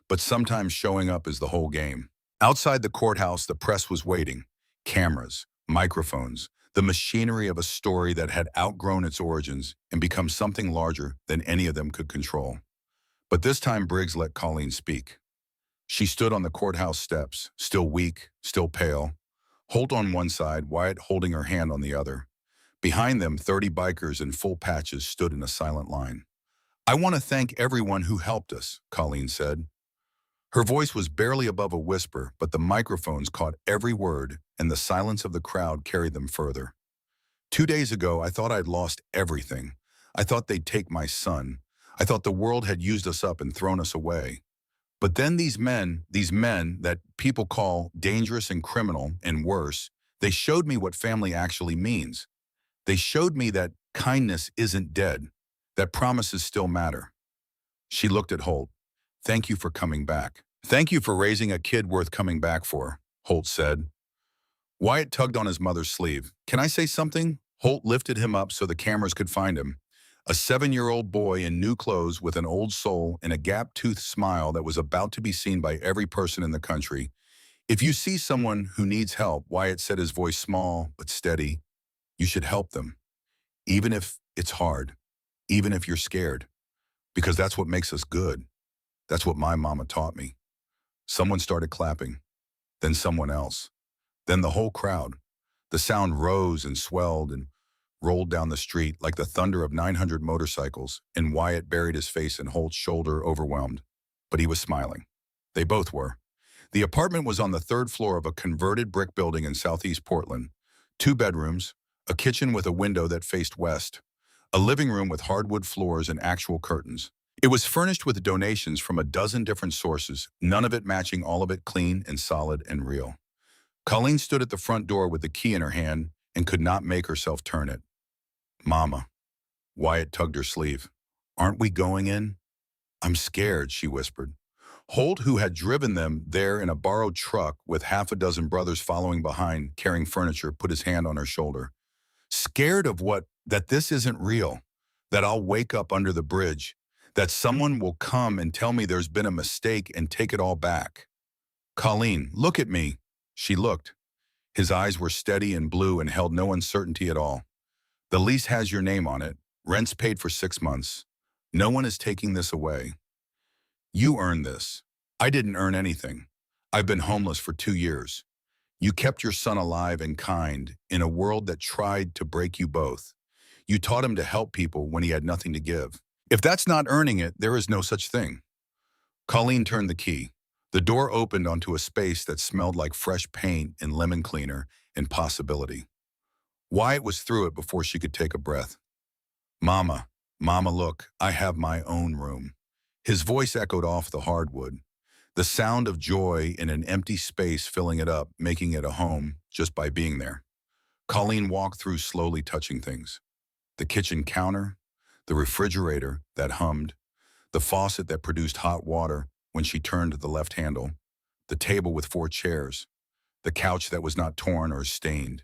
But sometimes showing up is the whole game. Outside the courthouse, the press was waiting. Cameras, microphones, the machinery of a story that had outgrown its origins and become something larger than any of them could control. But this time Briggs let Colleen speak. She stood on the courthouse steps, still weak, still pale. Holt on one side, Wyatt holding her hand on the other. Behind them, 30 bikers in full patches stood in a silent line. I want to thank everyone who helped us, Colleen said. Her voice was barely above a whisper, but the microphones caught every word, and the silence of the crowd carried them further. 2 days ago, I thought I'd lost everything. I thought they'd take my son. I thought the world had used us up and thrown us away. But then these men that people call dangerous and criminal and worse, they showed me what family actually means. They showed me that kindness isn't dead, that promises still matter. She looked at Holt. Thank you for coming back. Thank you for raising a kid worth coming back for, Holt said. Wyatt tugged on his mother's sleeve. Can I say something? Holt lifted him up so the cameras could find him. A 7-year-old boy in new clothes with an old soul and a gap-toothed smile that was about to be seen by every person in the country. If you see someone who needs help, Wyatt said, his voice small but steady, you should help them. Even if it's hard, even if you're scared, because that's what makes us good. That's what my mama taught me. Someone started clapping, then someone else, then the whole crowd. The sound rose and swelled and rolled down the street like the thunder of 900 motorcycles, and Wyatt buried his face in Holt's shoulder, overwhelmed. But he was smiling. They both were. The apartment was on the 3rd floor of a converted brick building in southeast Portland. 2 bedrooms, a kitchen with a window that faced west, a living room with hardwood floors and actual curtains. It was furnished with donations from a dozen different sources, none of it matching all of it clean and solid and real. Colleen stood at the front door with the key in her hand and could not make herself turn it. Mama. Wyatt tugged her sleeve. Aren't we going in? I'm scared, she whispered. Holt, who had driven them there in a borrowed truck with half a dozen brothers following behind, carrying furniture, put his hand on her shoulder. Scared of what? That this isn't real. That I'll wake up under the bridge. That someone will come and tell me there's been a mistake and take it all back. Colleen, look at me. She looked. His eyes were steady and blue and held no uncertainty at all. The lease has your name on it. Rent's paid for 6 months. No one is taking this away. You earned this. I didn't earn anything. I've been homeless for 2 years. You kept your son alive and kind in a world that tried to break you both. You taught him to help people when he had nothing to give. If that's not earning it, there is no such thing. Colleen turned the key. The door opened onto a space that smelled like fresh paint and lemon cleaner and possibility. Wyatt was through it before she could take a breath. Mama, look, I have my own room. His voice echoed off the hardwood. The sound of joy in an empty space filling it up, making it a home just by being there. Colleen walked through, slowly touching things. The kitchen counter, the refrigerator that hummed, the faucet that produced hot water when she turned the left handle, the table with 4 chairs, the couch that was not torn or stained,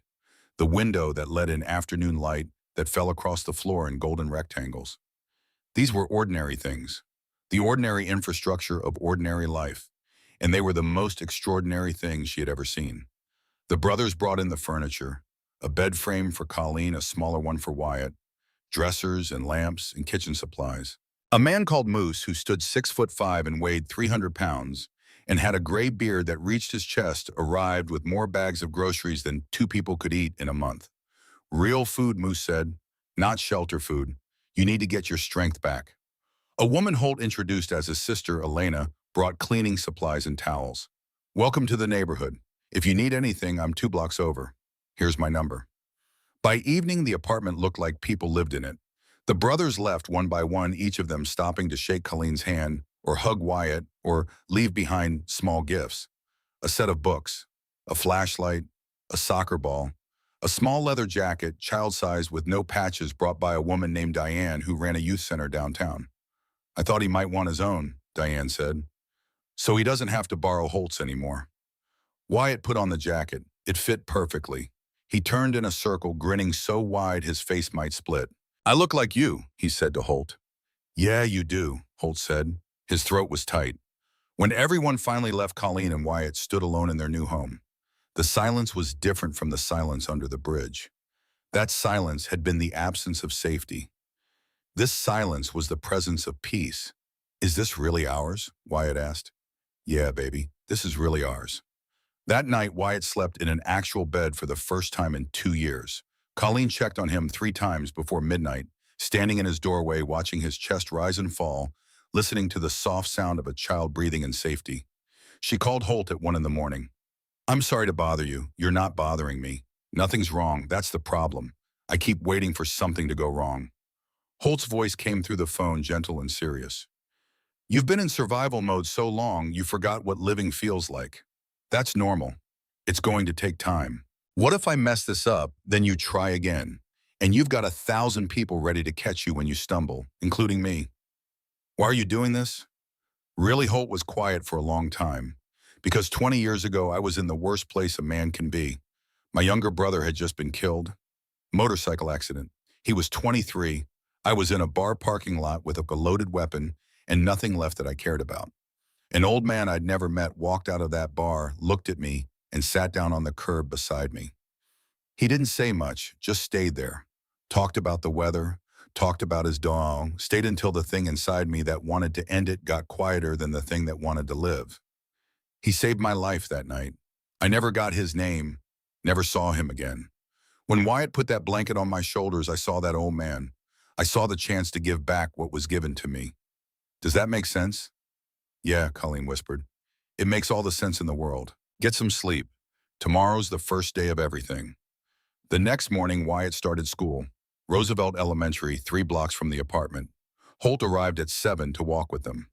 the window that let in afternoon light that fell across the floor in golden rectangles. These were ordinary things, the ordinary infrastructure of ordinary life, and they were the most extraordinary things she had ever seen. The brothers brought in the furniture, a bed frame for Colleen, a smaller one for Wyatt, dressers and lamps and kitchen supplies. A man called Moose, who stood 6'5" and weighed 300 pounds, and had a gray beard that reached his chest, arrived with more bags of groceries than 2 people could eat in a month. Real food, Moose said, not shelter food. You need to get your strength back. A woman Holt introduced as his sister, Elena, brought cleaning supplies and towels. Welcome to the neighborhood. If you need anything, I'm 2 blocks over. Here's my number. By evening, the apartment looked like people lived in it. The brothers left one by one, each of them stopping to shake Colleen's hand or hug Wyatt or leave behind small gifts. A set of books, a flashlight, a soccer ball, a small leather jacket, child-sized with no patches, brought by a woman named Diane who ran a youth center downtown. I thought he might want his own, Diane said. So he doesn't have to borrow Holt's anymore. Wyatt put on the jacket. It fit perfectly. He turned in a circle, grinning so wide his face might split. "I look like you," he said to Holt. "Yeah, you do," Holt said. His throat was tight. When everyone finally left, Colleen and Wyatt stood alone in their new home. The silence was different from the silence under the bridge. That silence had been the absence of safety. This silence was the presence of peace. "Is this really ours?" Wyatt asked. "Yeah, baby, this is really ours." That night, Wyatt slept in an actual bed for the first time in 2 years. Colleen checked on him 3 times before midnight, standing in his doorway watching his chest rise and fall, listening to the soft sound of a child breathing in safety. She called Holt at 1 in the morning. "I'm sorry to bother you. You're not bothering me. Nothing's wrong. That's the problem. I keep waiting for something to go wrong." Holt's voice came through the phone, gentle and serious. "You've been in survival mode so long, you forgot what living feels like. That's normal. It's going to take time. What if I mess this up, then you try again? And you've got 1,000 people ready to catch you when you stumble, including me. Why are you doing this?" Really, Holt was quiet for a long time. "Because 20 years ago, I was in the worst place a man can be. My younger brother had just been killed. Motorcycle accident. He was 23. I was in a bar parking lot with a loaded weapon and nothing left that I cared about. An old man I'd never met walked out of that bar, looked at me, and sat down on the curb beside me. He didn't say much, just stayed there. Talked about the weather, talked about his dog, stayed until the thing inside me that wanted to end it got quieter than the thing that wanted to live. He saved my life that night. I never got his name, never saw him again. When Wyatt put that blanket on my shoulders, I saw that old man. I saw the chance to give back what was given to me. Does that make sense?" "Yeah," Colleen whispered. "It makes all the sense in the world. Get some sleep. Tomorrow's the first day of everything." The next morning, Wyatt started school. Roosevelt Elementary, 3 blocks from the apartment. Holt arrived at 7 to walk with them.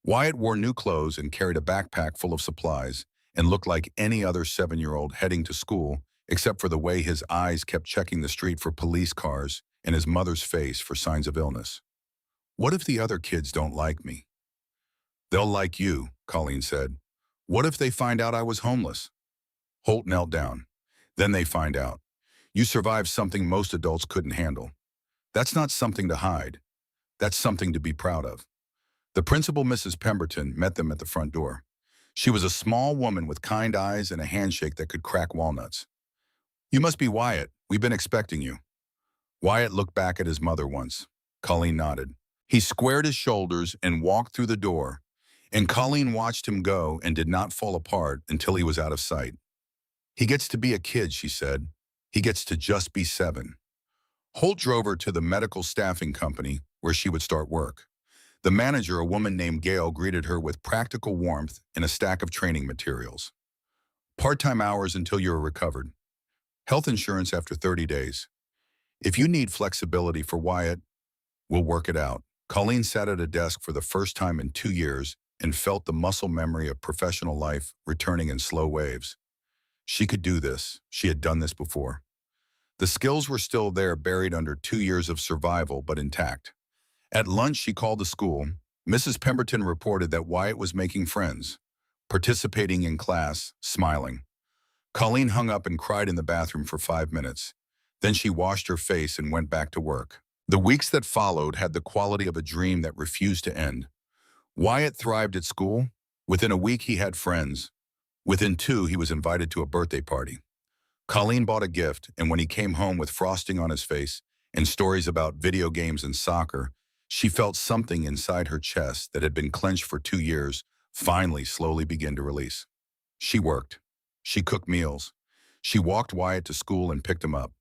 Wyatt wore new clothes and carried a backpack full of supplies and looked like any other 7-year-old heading to school, except for the way his eyes kept checking the street for police cars and his mother's face for signs of illness. "What if the other kids don't like me?" "They'll like you," Colleen said. "What if they find out I was homeless?" Holt knelt down. "Then they find out. You survived something most adults couldn't handle. That's not something to hide. That's something to be proud of." The principal, Mrs. Pemberton, met them at the front door. She was a small woman with kind eyes and a handshake that could crack walnuts. "You must be Wyatt. We've been expecting you." Wyatt looked back at his mother once. Colleen nodded. He squared his shoulders and walked through the door, and Colleen watched him go and did not fall apart until he was out of sight. "He gets to be a kid," she said. "He gets to just be 7. Holt drove her to the medical staffing company where she would start work. The manager, a woman named Gail, greeted her with practical warmth and a stack of training materials. "Part-time hours until you're recovered. Health insurance after 30 days. If you need flexibility for Wyatt, we'll work it out." Colleen sat at a desk for the first time in 2 years and felt the muscle memory of professional life returning in slow waves. She could do this. She had done this before. The skills were still there, buried under 2 years of survival, but intact. At lunch, she called the school. Mrs. Pemberton reported that Wyatt was making friends, participating in class, smiling. Colleen hung up and cried in the bathroom for 5 minutes. Then she washed her face and went back to work. The weeks that followed had the quality of a dream that refused to end. Wyatt thrived at school. Within a week, he had friends. Within 2, he was invited to a birthday party. Colleen bought a gift, and when he came home with frosting on his face and stories about video games and soccer, she felt something inside her chest that had been clenched for 2 years finally slowly begin to release. She worked. She cooked meals. She walked Wyatt to school and picked him up.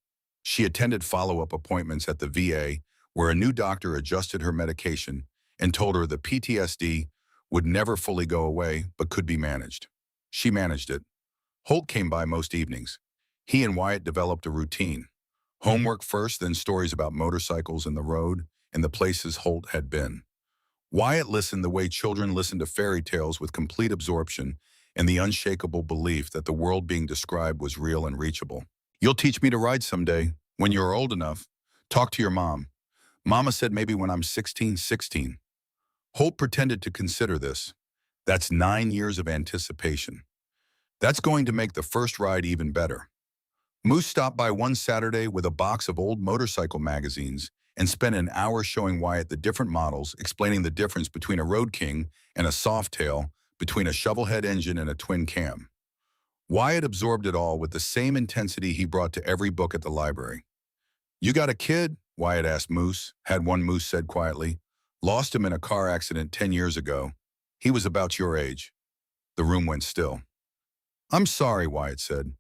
She attended follow-up appointments at the VA, where a new doctor adjusted her medication and told her the PTSD would never fully go away but could be managed. She managed it. Holt came by most evenings. He and Wyatt developed a routine. Homework first, then stories about motorcycles and the road and the places Holt had been. Wyatt listened the way children listen to fairy tales, with complete absorption and the unshakable belief that the world being described was real and reachable. "You'll teach me to ride someday, when you're old enough. Talk to your mom. Mama said maybe when I'm 16. Holt pretended to consider this. That's 9 years of anticipation. That's going to make the first ride even better. Moose stopped by one Saturday with a box of old motorcycle magazines and spent an hour showing Wyatt the different models, explaining the difference between a Road King and a Softail, between a shovelhead engine and a twin cam. Wyatt absorbed it all with the same intensity he brought to every book at the library. "You got a kid?" Wyatt asked Moose, had one Moose said quietly. "Lost him in a car accident 10 years ago. He was about your age." The room went still. "I'm sorry," Wyatt said.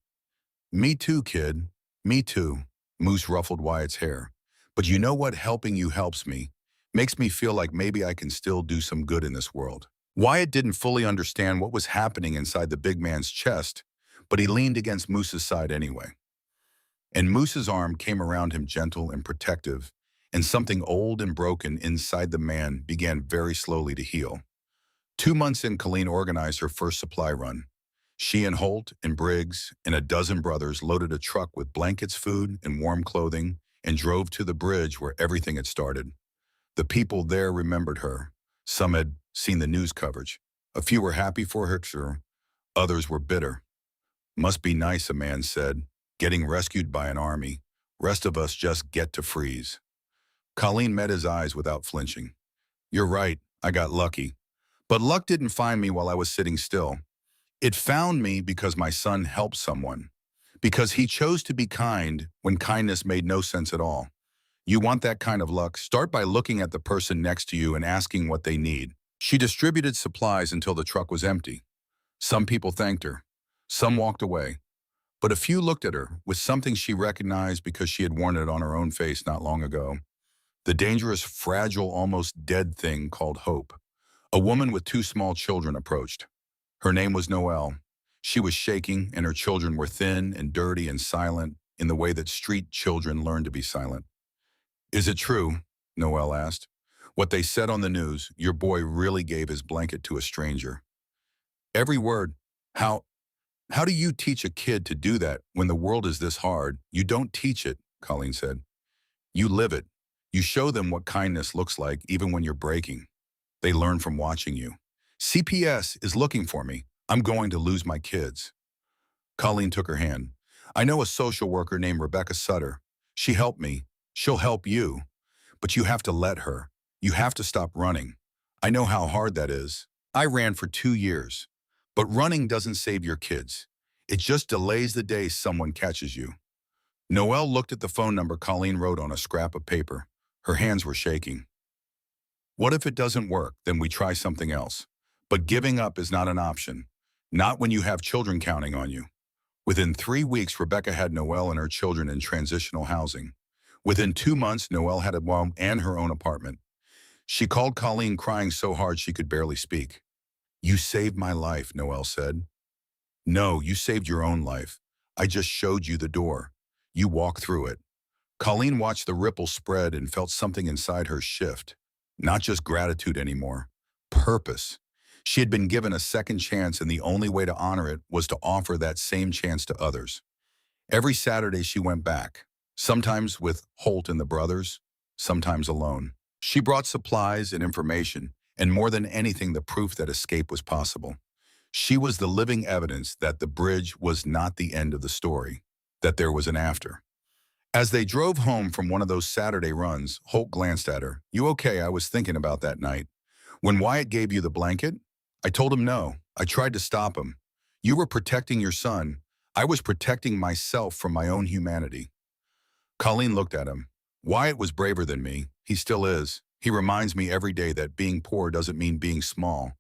"Me too, kid. Me too." Moose ruffled Wyatt's hair. "But you know what? Helping you helps me. Makes me feel like maybe I can still do some good in this world." Wyatt didn't fully understand what was happening inside the big man's chest, but he leaned against Moose's side anyway. And Moose's arm came around him gentle and protective, and something old and broken inside the man began very slowly to heal. 2 months in, Colleen organized her first supply run. She and Holt and Briggs and a dozen brothers loaded a truck with blankets, food, and warm clothing and drove to the bridge where everything had started. The people there remembered her. Some had seen the news coverage. A few were happy for her, sure. Others were bitter. "Must be nice," a man said, "getting rescued by an army. Rest of us just get to freeze." Colleen met his eyes without flinching. "You're right, I got lucky. But luck didn't find me while I was sitting still. It found me because my son helped someone. Because he chose to be kind when kindness made no sense at all. You want that kind of luck? Start by looking at the person next to you and asking what they need." She distributed supplies until the truck was empty. Some people thanked her. Some walked away. But a few looked at her with something she recognized because she had worn it on her own face not long ago. The dangerous, fragile, almost dead thing called hope. A woman with 2 small children approached. Her name was Noelle. She was shaking, and her children were thin and dirty and silent in the way that street children learn to be silent. "Is it true?" Noelle asked. "What they said on the news, your boy really gave his blanket to a stranger?" "Every word." How do you teach a kid to do that when the world is this hard?" "You don't teach it," Colleen said. "You live it. You show them what kindness looks like even when you're breaking. They learn from watching you." "CPS is looking for me. I'm going to lose my kids." Colleen took her hand. "I know a social worker named Rebecca Sutter. She helped me. She'll help you. But you have to let her. You have to stop running. I know how hard that is. I ran for 2 years. But running doesn't save your kids. It just delays the day someone catches you." Noelle looked at the phone number Colleen wrote on a scrap of paper. Her hands were shaking. "What if it doesn't work? Then we try something else. But giving up is not an option. Not when you have children counting on you." Within 3 weeks, Rebecca had Noelle and her children in transitional housing. Within 2 months, Noelle had a mom and her own apartment. She called Colleen crying so hard she could barely speak. "You saved my life," Noelle said. "No, you saved your own life. I just showed you the door. You walk through it." Colleen watched the ripple spread and felt something inside her shift. Not just gratitude anymore. Purpose. She had been given a second chance, and the only way to honor it was to offer that same chance to others. Every Saturday she went back, sometimes with Holt and the brothers, sometimes alone. She brought supplies and information, and more than anything, the proof that escape was possible. She was the living evidence that the bridge was not the end of the story, that there was an after. As they drove home from one of those Saturday runs, Holt glanced at her. "You okay? I was thinking about that night. When Wyatt gave you the blanket, I told him no. I tried to stop him. You were protecting your son. I was protecting myself from my own humanity." Colleen looked at him. "Wyatt was braver than me. He still is. He reminds me every day that being poor doesn't mean being small,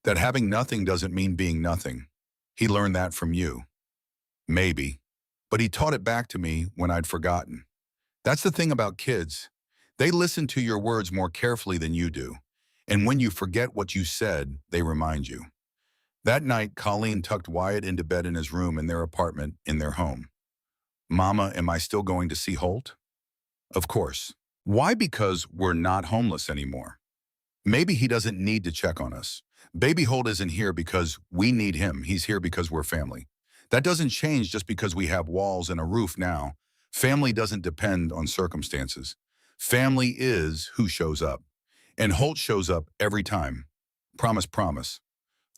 that having nothing doesn't mean being nothing. He learned that from you." "Maybe. But he taught it back to me when I'd forgotten." That's the thing about kids. They listen to your words more carefully than you do. And when you forget what you said, they remind you. That night, Colleen tucked Wyatt into bed in his room in their apartment in their home. "Mama, am I still going to see Holt?" "Of course." "Why? Because we're not homeless anymore. Maybe he doesn't need to check on us. Baby Holt isn't here because we need him. He's here because we're family. That doesn't change just because we have walls and a roof now. Family doesn't depend on circumstances. Family is who shows up. And Holt shows up every time. Promise, promise."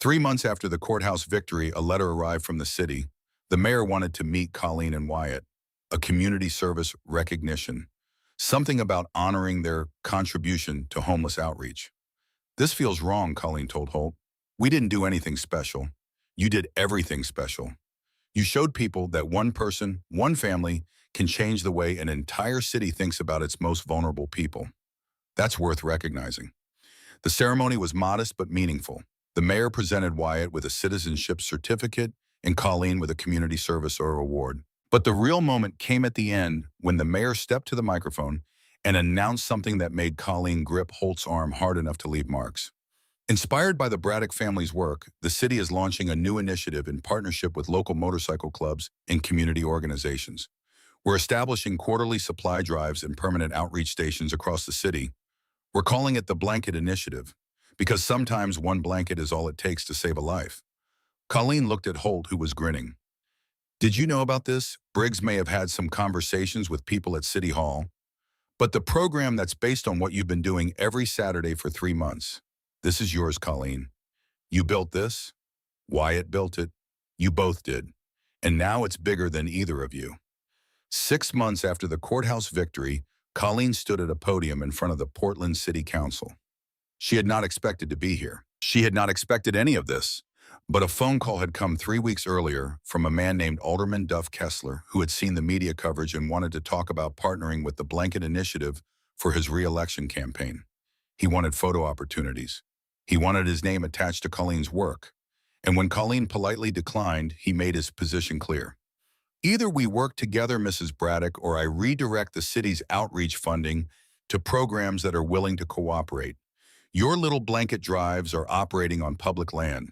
3 months after the courthouse victory, a letter arrived from the city. The mayor wanted to meet Colleen and Wyatt. A community service recognition. Something about honoring their contribution to homeless outreach. This feels wrong, Colleen told Holt. We didn't do anything special. You did everything special. You showed people that one person, one family, can change the way an entire city thinks about its most vulnerable people. That's worth recognizing. The ceremony was modest but meaningful. The mayor presented Wyatt with a citizenship certificate and Colleen with a community service or award. But the real moment came at the end when the mayor stepped to the microphone and announced something that made Colleen grip Holt's arm hard enough to leave marks. Inspired by the Braddock family's work, the city is launching a new initiative in partnership with local motorcycle clubs and community organizations. We're establishing quarterly supply drives and permanent outreach stations across the city. We're calling it the Blanket Initiative, because sometimes one blanket is all it takes to save a life. Colleen looked at Holt, who was grinning. Did you know about this? Briggs may have had some conversations with people at City Hall, but the program that's based on what you've been doing every Saturday for 3 months. This is yours, Colleen. You built this. Wyatt built it. You both did. And now it's bigger than either of you. 6 months after the courthouse victory, Colleen stood at a podium in front of the Portland City Council. She had not expected to be here. She had not expected any of this. But a phone call had come 3 weeks earlier from a man named Alderman Duff Kessler, who had seen the media coverage and wanted to talk about partnering with the Blanket Initiative for his re-election campaign. He wanted photo opportunities. He wanted his name attached to Colleen's work. And when Colleen politely declined, he made his position clear. Either we work together, Mrs. Braddock, or I redirect the city's outreach funding to programs that are willing to cooperate. Your little blanket drives are operating on public land.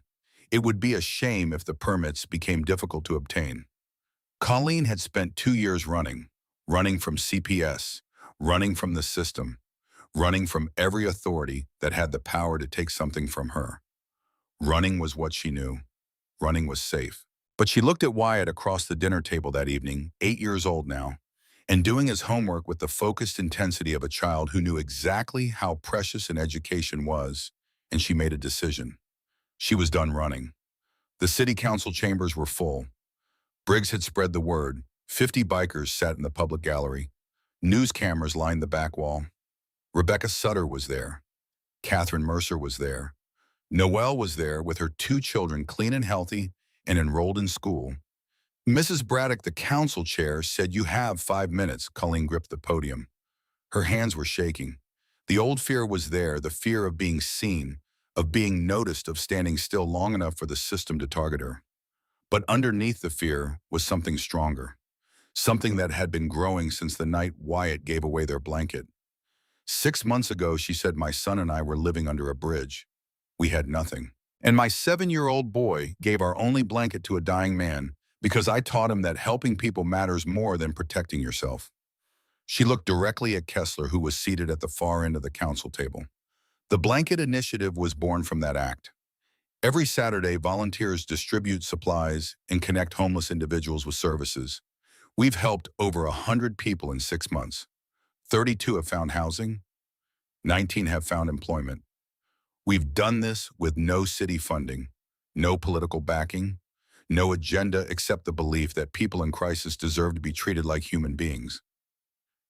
It would be a shame if the permits became difficult to obtain. Colleen had spent 2 years running from CPS, running from the system, running from every authority that had the power to take something from her. Running was what she knew. Running was safe. But she looked at Wyatt across the dinner table that evening, 8 years old now, and doing his homework with the focused intensity of a child who knew exactly how precious an education was, and she made a decision. She was done running. The city council chambers were full. Briggs had spread the word. 50 bikers sat in the public gallery. News cameras lined the back wall. Rebecca Sutter was there. Catherine Mercer was there. Noelle was there with her 2 children clean and healthy and enrolled in school. Mrs. Braddock, the council chair, said, "You have 5 minutes." Colleen gripped the podium. Her hands were shaking. The old fear was there, the fear of being seen, of being noticed, of standing still long enough for the system to target her. But underneath the fear was something stronger, something that had been growing since the night Wyatt gave away their blanket. 6 months ago, she said, my son and I were living under a bridge. We had nothing. And my 7-year-old boy gave our only blanket to a dying man because I taught him that helping people matters more than protecting yourself. She looked directly at Kessler, who was seated at the far end of the council table. The Blanket Initiative was born from that act. Every Saturday, volunteers distribute supplies and connect homeless individuals with services. We've helped over 100 people in 6 months. 32 have found housing. 19 have found employment. We've done this with no city funding, no political backing, no agenda except the belief that people in crisis deserve to be treated like human beings.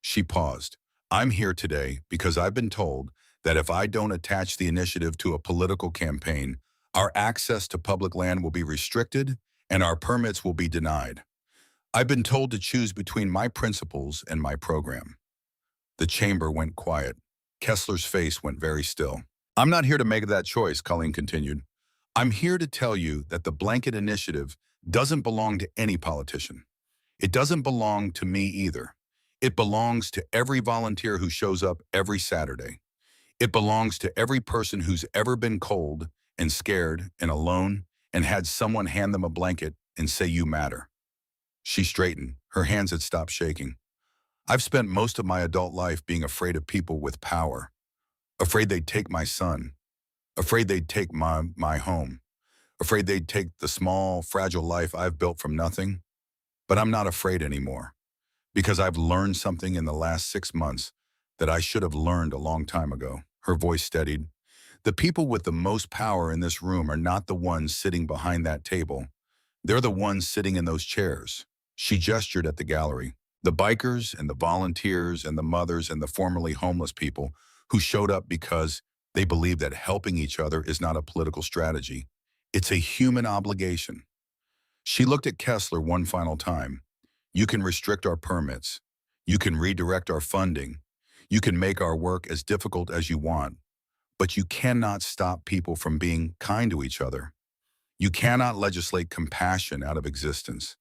She paused. I'm here today because I've been told that if I don't attach the initiative to a political campaign, our access to public land will be restricted and our permits will be denied. I've been told to choose between my principles and my program. The chamber went quiet. Kessler's face went very still. I'm not here to make that choice, Colleen continued. I'm here to tell you that the Blanket Initiative doesn't belong to any politician. It doesn't belong to me either. It belongs to every volunteer who shows up every Saturday. It belongs to every person who's ever been cold and scared and alone and had someone hand them a blanket and say, you matter. She straightened. Her hands had stopped shaking. I've spent most of my adult life being afraid of people with power. Afraid they'd take my son. Afraid they'd take my home. Afraid they'd take the small, fragile life I've built from nothing. But I'm not afraid anymore. Because I've learned something in the last 6 months that I should have learned a long time ago. Her voice steadied. The people with the most power in this room are not the ones sitting behind that table. They're the ones sitting in those chairs. She gestured at the gallery. The bikers and the volunteers and the mothers and the formerly homeless people who showed up because they believe that helping each other is not a political strategy. It's a human obligation. She looked at Kessler one final time. You can restrict our permits. You can redirect our funding. You can make our work as difficult as you want. But you cannot stop people from being kind to each other. You cannot legislate compassion out of existence.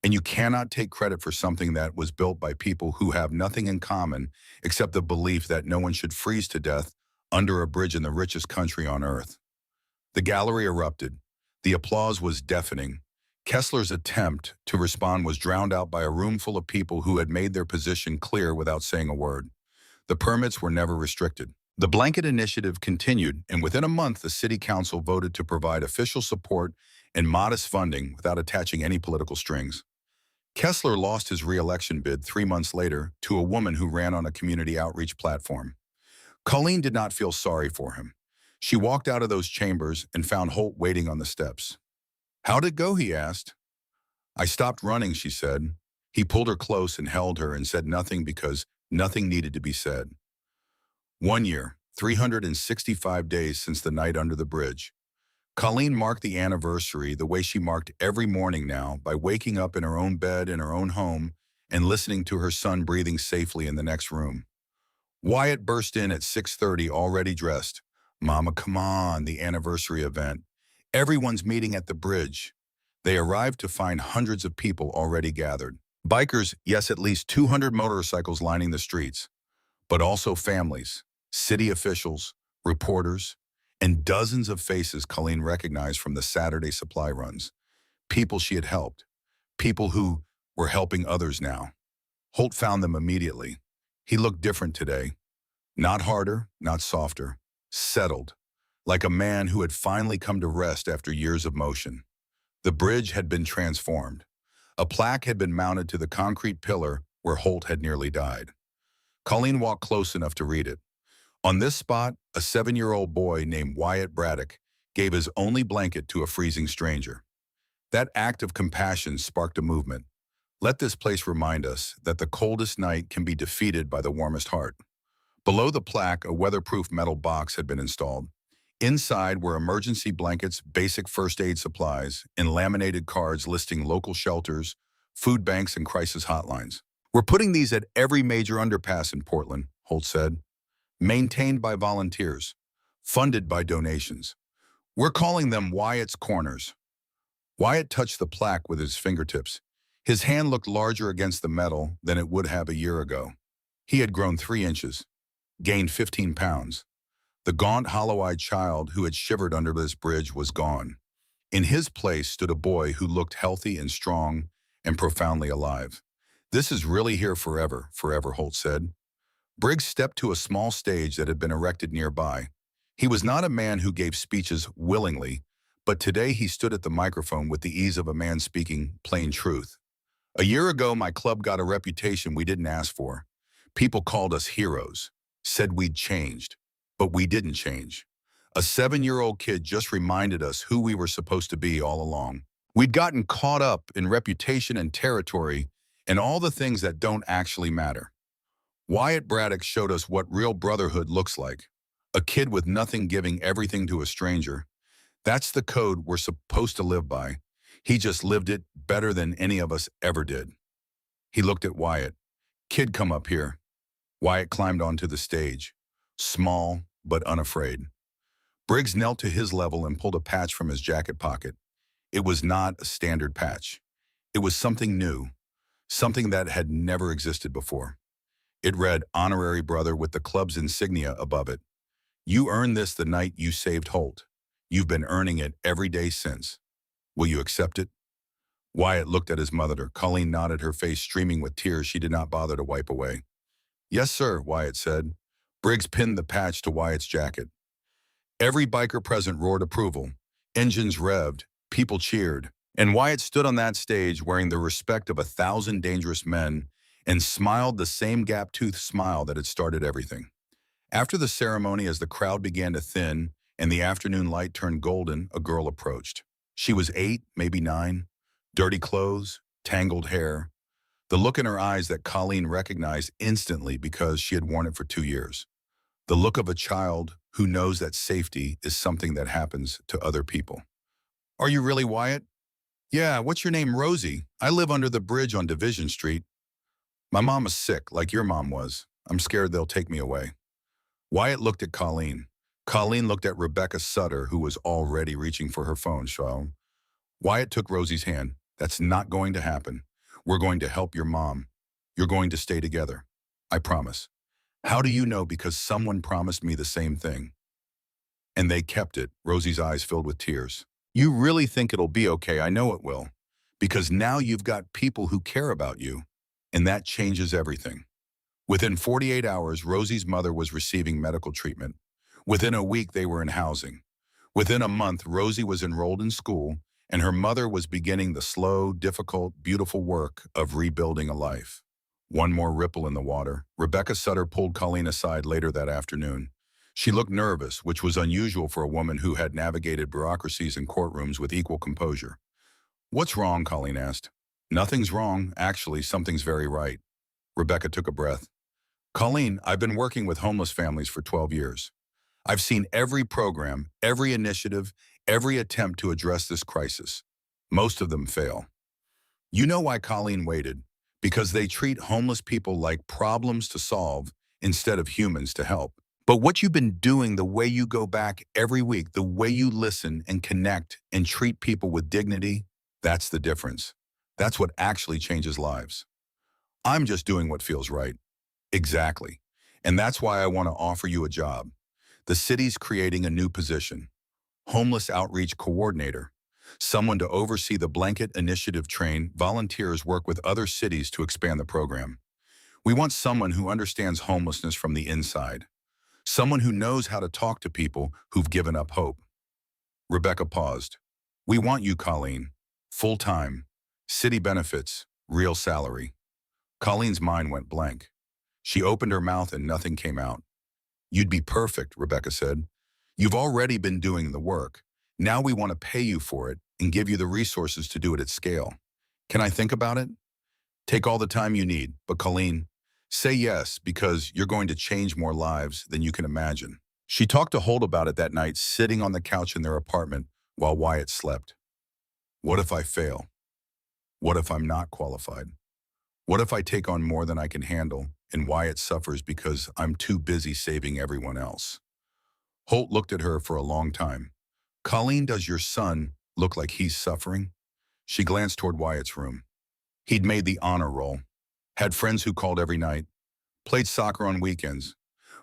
And you cannot take credit for something that was built by people who have nothing in common except the belief that no one should freeze to death under a bridge in the richest country on earth. The gallery erupted. The applause was deafening. Kessler's attempt to respond was drowned out by a room full of people who had made their position clear without saying a word. The permits were never restricted. The blanket initiative continued, and within a month, the city council voted to provide official support and modest funding without attaching any political strings. Kessler lost his re-election bid 3 months later to a woman who ran on a community outreach platform. Colleen did not feel sorry for him. She walked out of those chambers and found Holt waiting on the steps. "How'd it go?" he asked. "I stopped running," she said. He pulled her close and held her and said nothing because nothing needed to be said. 1 year, 365 days since the night under the bridge. Colleen marked the anniversary the way she marked every morning now, by waking up in her own bed in her own home and listening to her son breathing safely in the next room. Wyatt burst in at 6:30 already dressed. "Mama, come on, the anniversary event. Everyone's meeting at the bridge." They arrived to find hundreds of people already gathered. Bikers, yes, at least 200 motorcycles lining the streets, but also families, city officials, reporters, and dozens of faces Colleen recognized from the Saturday supply runs. People she had helped. People who were helping others now. Holt found them immediately. He looked different today. Not harder, not softer. Settled. Like a man who had finally come to rest after years of motion. The bridge had been transformed. A plaque had been mounted to the concrete pillar where Holt had nearly died. Colleen walked close enough to read it. On this spot, a 7-year-old boy named Wyatt Braddock gave his only blanket to a freezing stranger. That act of compassion sparked a movement. Let this place remind us that the coldest night can be defeated by the warmest heart. Below the plaque, a weatherproof metal box had been installed. Inside were emergency blankets, basic first aid supplies, and laminated cards listing local shelters, food banks, and crisis hotlines. "We're putting these at every major underpass in Portland," Holt said. "Maintained by volunteers, funded by donations. We're calling them Wyatt's Corners." Wyatt touched the plaque with his fingertips. His hand looked larger against the metal than it would have a year ago. He had grown 3 inches, gained 15 pounds. The gaunt, hollow-eyed child who had shivered under this bridge was gone. In his place stood a boy who looked healthy and strong and profoundly alive. "This is really here forever," Holt said. Briggs stepped to a small stage that had been erected nearby. He was not a man who gave speeches willingly, but today he stood at the microphone with the ease of a man speaking plain truth. "A year ago, my club got a reputation we didn't ask for. People called us heroes, said we'd changed, but we didn't change. A 7-year-old kid just reminded us who we were supposed to be all along. We'd gotten caught up in reputation and territory and all the things that don't actually matter. Wyatt Braddock showed us what real brotherhood looks like. A kid with nothing giving everything to a stranger. That's the code we're supposed to live by. He just lived it better than any of us ever did." He looked at Wyatt. "Kid, come up here." Wyatt climbed onto the stage, small but unafraid. Briggs knelt to his level and pulled a patch from his jacket pocket. It was not a standard patch. It was something new, something that had never existed before. It read, "Honorary Brother," with the club's insignia above it. "You earned this the night you saved Holt. You've been earning it every day since. Will you accept it?" Wyatt looked at his mother. Colleen nodded, her face streaming with tears she did not bother to wipe away. "Yes, sir," Wyatt said. Briggs pinned the patch to Wyatt's jacket. Every biker present roared approval. Engines revved, people cheered, and Wyatt stood on that stage wearing the respect of 1,000 dangerous men and smiled the same gap-toothed smile that had started everything. After the ceremony, as the crowd began to thin and the afternoon light turned golden, a girl approached. She was 8, maybe 9, dirty clothes, tangled hair, the look in her eyes that Colleen recognized instantly because she had worn it for 2 years. The look of a child who knows that safety is something that happens to other people. Are you really Wyatt? Yeah, what's your name, Rosie? I live under the bridge on Division Street. My mom is sick, like your mom was. I'm scared they'll take me away. Wyatt looked at Colleen. Colleen looked at Rebecca Sutter, who was already reaching for her phone. So Wyatt took Rosie's hand. That's not going to happen. We're going to help your mom. You're going to stay together. I promise. How do you know? Because someone promised me the same thing. And they kept it. Rosie's eyes filled with tears. You really think it'll be okay? I know it will. Because now you've got people who care about you. And that changes everything. Within 48 hours, Rosie's mother was receiving medical treatment. Within a week, they were in housing. Within a month, Rosie was enrolled in school, and her mother was beginning the slow, difficult, beautiful work of rebuilding a life. One more ripple in the water. Rebecca Sutter pulled Colleen aside later that afternoon. She looked nervous, which was unusual for a woman who had navigated bureaucracies and courtrooms with equal composure. What's wrong? Colleen asked. Nothing's wrong. Actually, something's very right. Rebecca took a breath. Colleen, I've been working with homeless families for 12 years. I've seen every program, every initiative, every attempt to address this crisis. Most of them fail. You know why Colleen waited? Because they treat homeless people like problems to solve instead of humans to help. But what you've been doing, the way you go back every week, the way you listen and connect and treat people with dignity, that's the difference. That's what actually changes lives. I'm just doing what feels right. Exactly. And that's why I want to offer you a job. The city's creating a new position, Homeless Outreach Coordinator, someone to oversee the Blanket Initiative, train volunteers, work with other cities to expand the program. We want someone who understands homelessness from the inside, someone who knows how to talk to people who've given up hope. Rebecca paused. We want you, Colleen. Full-time, city benefits, real salary. Colleen's mind went blank. She opened her mouth and nothing came out. You'd be perfect, Rebecca said. You've already been doing the work. Now we want to pay you for it and give you the resources to do it at scale. Can I think about it? Take all the time you need, but Colleen, say yes, because you're going to change more lives than you can imagine. She talked to Holt about it that night, sitting on the couch in their apartment while Wyatt slept. What if I fail? What if I'm not qualified? What if I take on more than I can handle and Wyatt suffers because I'm too busy saving everyone else? Holt looked at her for a long time. Colleen, does your son look like he's suffering? She glanced toward Wyatt's room. He'd made the honor roll, had friends who called every night, played soccer on weekends,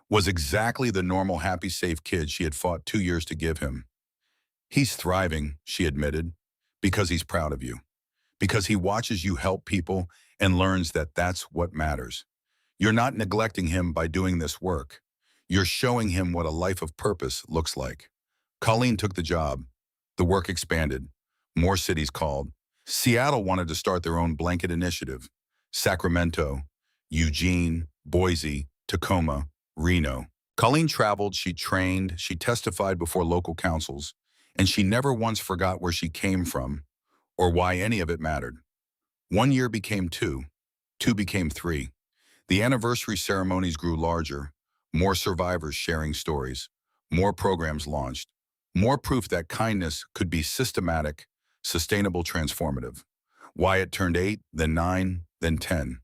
was exactly the normal, happy, safe kid she had fought 2 years to give him. He's thriving, she admitted, because he's proud of you, because he watches you help people and learns that that's what matters. You're not neglecting him by doing this work. You're showing him what a life of purpose looks like. Colleen took the job. The work expanded. More cities called. Seattle wanted to start their own blanket initiative. Sacramento, Eugene, Boise, Tacoma, Reno. Colleen traveled, she trained, she testified before local councils, and she never once forgot where she came from or why any of it mattered. 1 year became 2, 2 became 3. The anniversary ceremonies grew larger, more survivors sharing stories, more programs launched, more proof that kindness could be systematic, sustainable, transformative. Wyatt turned 8, then 9, then 10.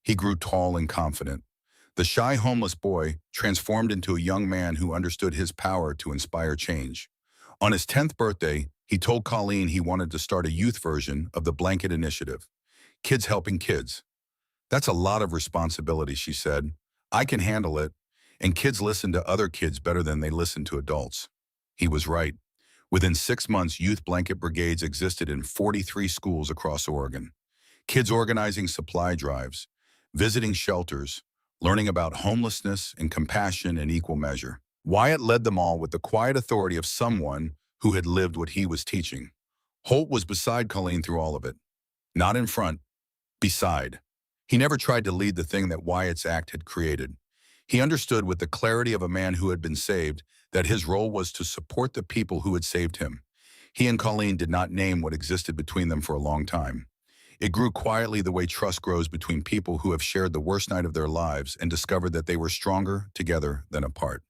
He grew tall and confident. The shy homeless boy transformed into a young man who understood his power to inspire change. On his 10th birthday, he told Colleen he wanted to start a youth version of the Blanket Initiative. Kids helping kids. That's a lot of responsibility, she said. I can handle it. And kids listen to other kids better than they listen to adults. He was right. Within 6 months, youth blanket brigades existed in 43 schools across Oregon. Kids organizing supply drives, visiting shelters, learning about homelessness and compassion in equal measure. Wyatt led them all with the quiet authority of someone who had lived what he was teaching. Holt was beside Colleen through all of it. Not in front, beside. He never tried to lead the thing that Wyatt's act had created. He understood with the clarity of a man who had been saved that his role was to support the people who had saved him. He and Colleen did not name what existed between them for a long time. It grew quietly the way trust grows between people who have shared the worst night of their lives and discovered that they were stronger together than apart.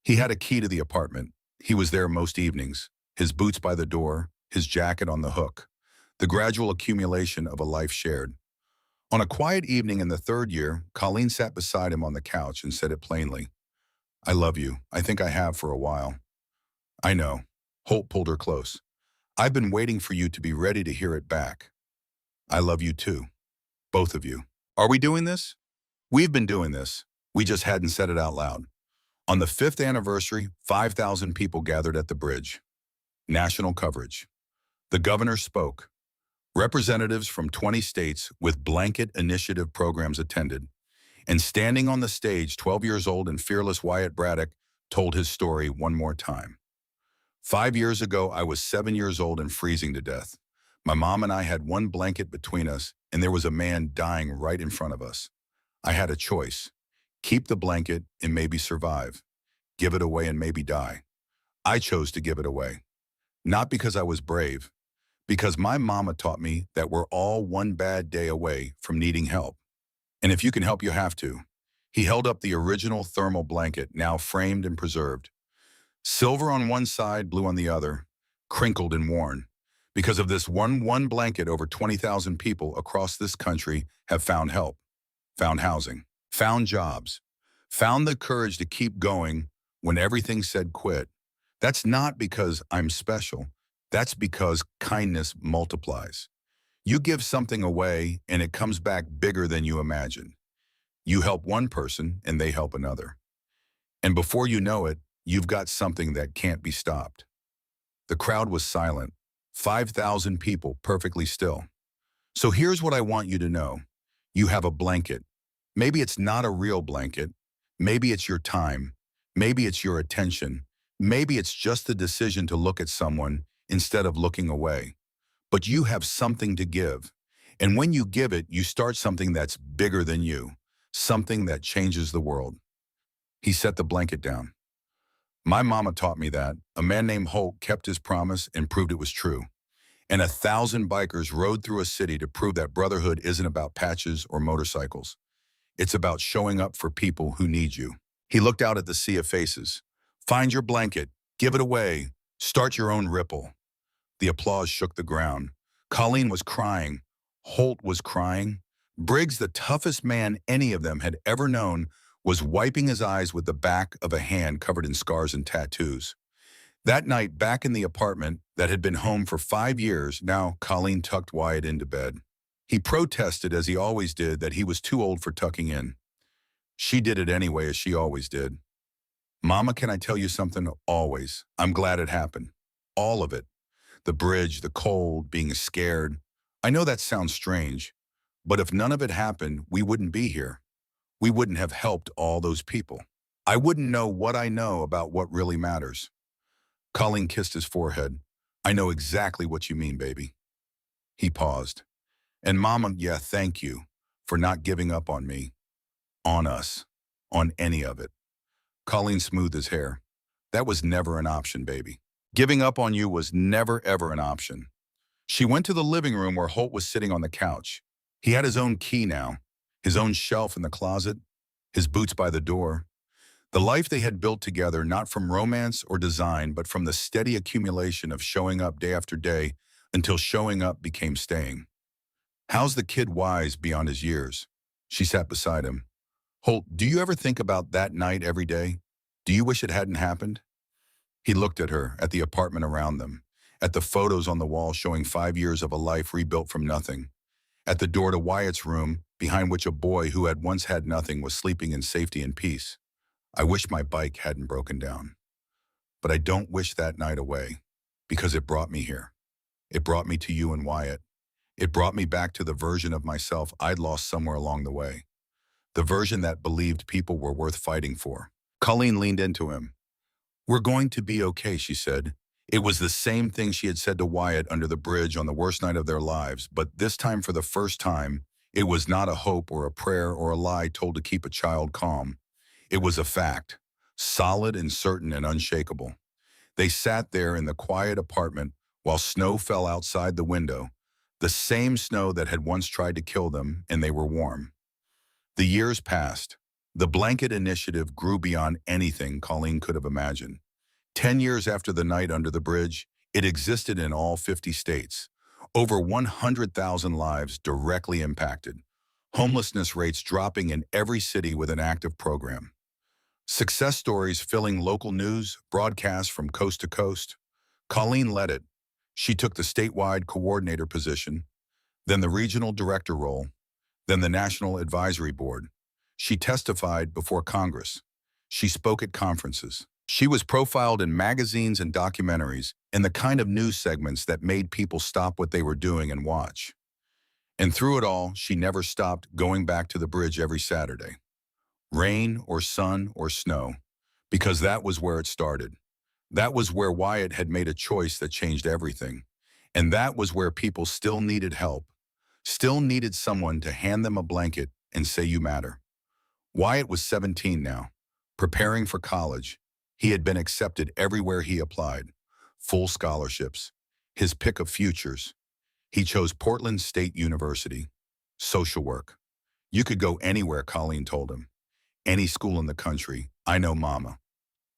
He had a key to the apartment. He was there most evenings, his boots by the door, his jacket on the hook, the gradual accumulation of a life shared. On a quiet evening in the third year, Colleen sat beside him on the couch and said it plainly. I love you. I think I have for a while. I know. Holt pulled her close. I've been waiting for you to be ready to hear it back. I love you too. Both of you. Are we doing this? We've been doing this. We just hadn't said it out loud. On the 5th anniversary, 5,000 people gathered at the bridge. National coverage. The governor spoke. Representatives from 20 states with blanket initiative programs attended. And standing on the stage, 12 years old and fearless Wyatt Braddock told his story one more time. 5 years ago, I was 7 years old and freezing to death. My mom and I had one blanket between us, and there was a man dying right in front of us. I had a choice. Keep the blanket and maybe survive. Give it away and maybe die. I chose to give it away. Not because I was brave, because my mama taught me that we're all one bad day away from needing help. And if you can help, you have to. He held up the original thermal blanket, now framed and preserved. Silver on one side, blue on the other, crinkled and worn. Because of this one blanket, over 20,000 people across this country have found help, found housing, found jobs, found the courage to keep going when everything said quit. That's not because I'm special. That's because kindness multiplies. You give something away and it comes back bigger than you imagine. You help one person and they help another. And before you know it, you've got something that can't be stopped. The crowd was silent. 5,000 people perfectly still. So here's what I want you to know. You have a blanket. Maybe it's not a real blanket. Maybe it's your time. Maybe it's your attention. Maybe it's just the decision to look at someone instead of looking away. But you have something to give. And when you give it, you start something that's bigger than you, something that changes the world. He set the blanket down. My mama taught me that. A man named Holt kept his promise and proved it was true. And 1,000 bikers rode through a city to prove that brotherhood isn't about patches or motorcycles. It's about showing up for people who need you. He looked out at the sea of faces. Find your blanket. Give it away. Start your own ripple. The applause shook the ground. Colleen was crying. Holt was crying. Briggs, the toughest man any of them had ever known, was wiping his eyes with the back of a hand covered in scars and tattoos. That night, back in the apartment that had been home for 5 years, now Colleen tucked Wyatt into bed. He protested, as he always did, that he was too old for tucking in. She did it anyway, as she always did. Mama, can I tell you something? Always. I'm glad it happened. All of it. The bridge, the cold, being scared. I know that sounds strange, but if none of it happened, we wouldn't be here. We wouldn't have helped all those people. I wouldn't know what I know about what really matters. Colleen kissed his forehead. I know exactly what you mean, baby. He paused. And Mama, yeah, thank you for not giving up on me, on us, on any of it. Colleen smoothed his hair. That was never an option, baby. Giving up on you was never, ever an option. She went to the living room where Holt was sitting on the couch. He had his own key now, his own shelf in the closet, his boots by the door. The life they had built together, not from romance or design, but from the steady accumulation of showing up day after day until showing up became staying. How's the kid wise beyond his years? She sat beside him. Holt, do you ever think about that night every day? Do you wish it hadn't happened? He looked at her, at the apartment around them, at the photos on the wall showing 5 years of a life rebuilt from nothing, at the door to Wyatt's room, behind which a boy who had once had nothing was sleeping in safety and peace. I wish my bike hadn't broken down. But I don't wish that night away, because it brought me here. It brought me to you and Wyatt. It brought me back to the version of myself I'd lost somewhere along the way. The version that believed people were worth fighting for. Colleen leaned into him. We're going to be okay, she said. It was the same thing she had said to Wyatt under the bridge on the worst night of their lives, but this time, for the first time, it was not a hope or a prayer or a lie told to keep a child calm. It was a fact. solid and certain and unshakable. They sat there in the quiet apartment while snow fell outside the window, the same snow that had once tried to kill them, and they were warm. The years passed. The blanket initiative grew beyond anything Colleen could have imagined. 10 years after the night under the bridge, it existed in all 50 states. Over 100,000 lives directly impacted. Homelessness rates dropping in every city with an active program. Success stories filling local news, broadcasts from coast to coast. Colleen led it. She took the statewide coordinator position, then the regional director role, then the National Advisory Board. She testified before Congress. She spoke at conferences. She was profiled in magazines and documentaries, in the kind of news segments that made people stop what they were doing and watch. And through it all, she never stopped going back to the bridge every Saturday. Rain or sun or snow, because that was where it started. That was where Wyatt had made a choice that changed everything. And that was where people still needed help, still needed someone to hand them a blanket and say you matter. Wyatt was 17 now, preparing for college. He had been accepted everywhere he applied, full scholarships, his pick of futures. He chose Portland State University, social work. You could go anywhere, Colleen told him. Any school in the country, I know mama.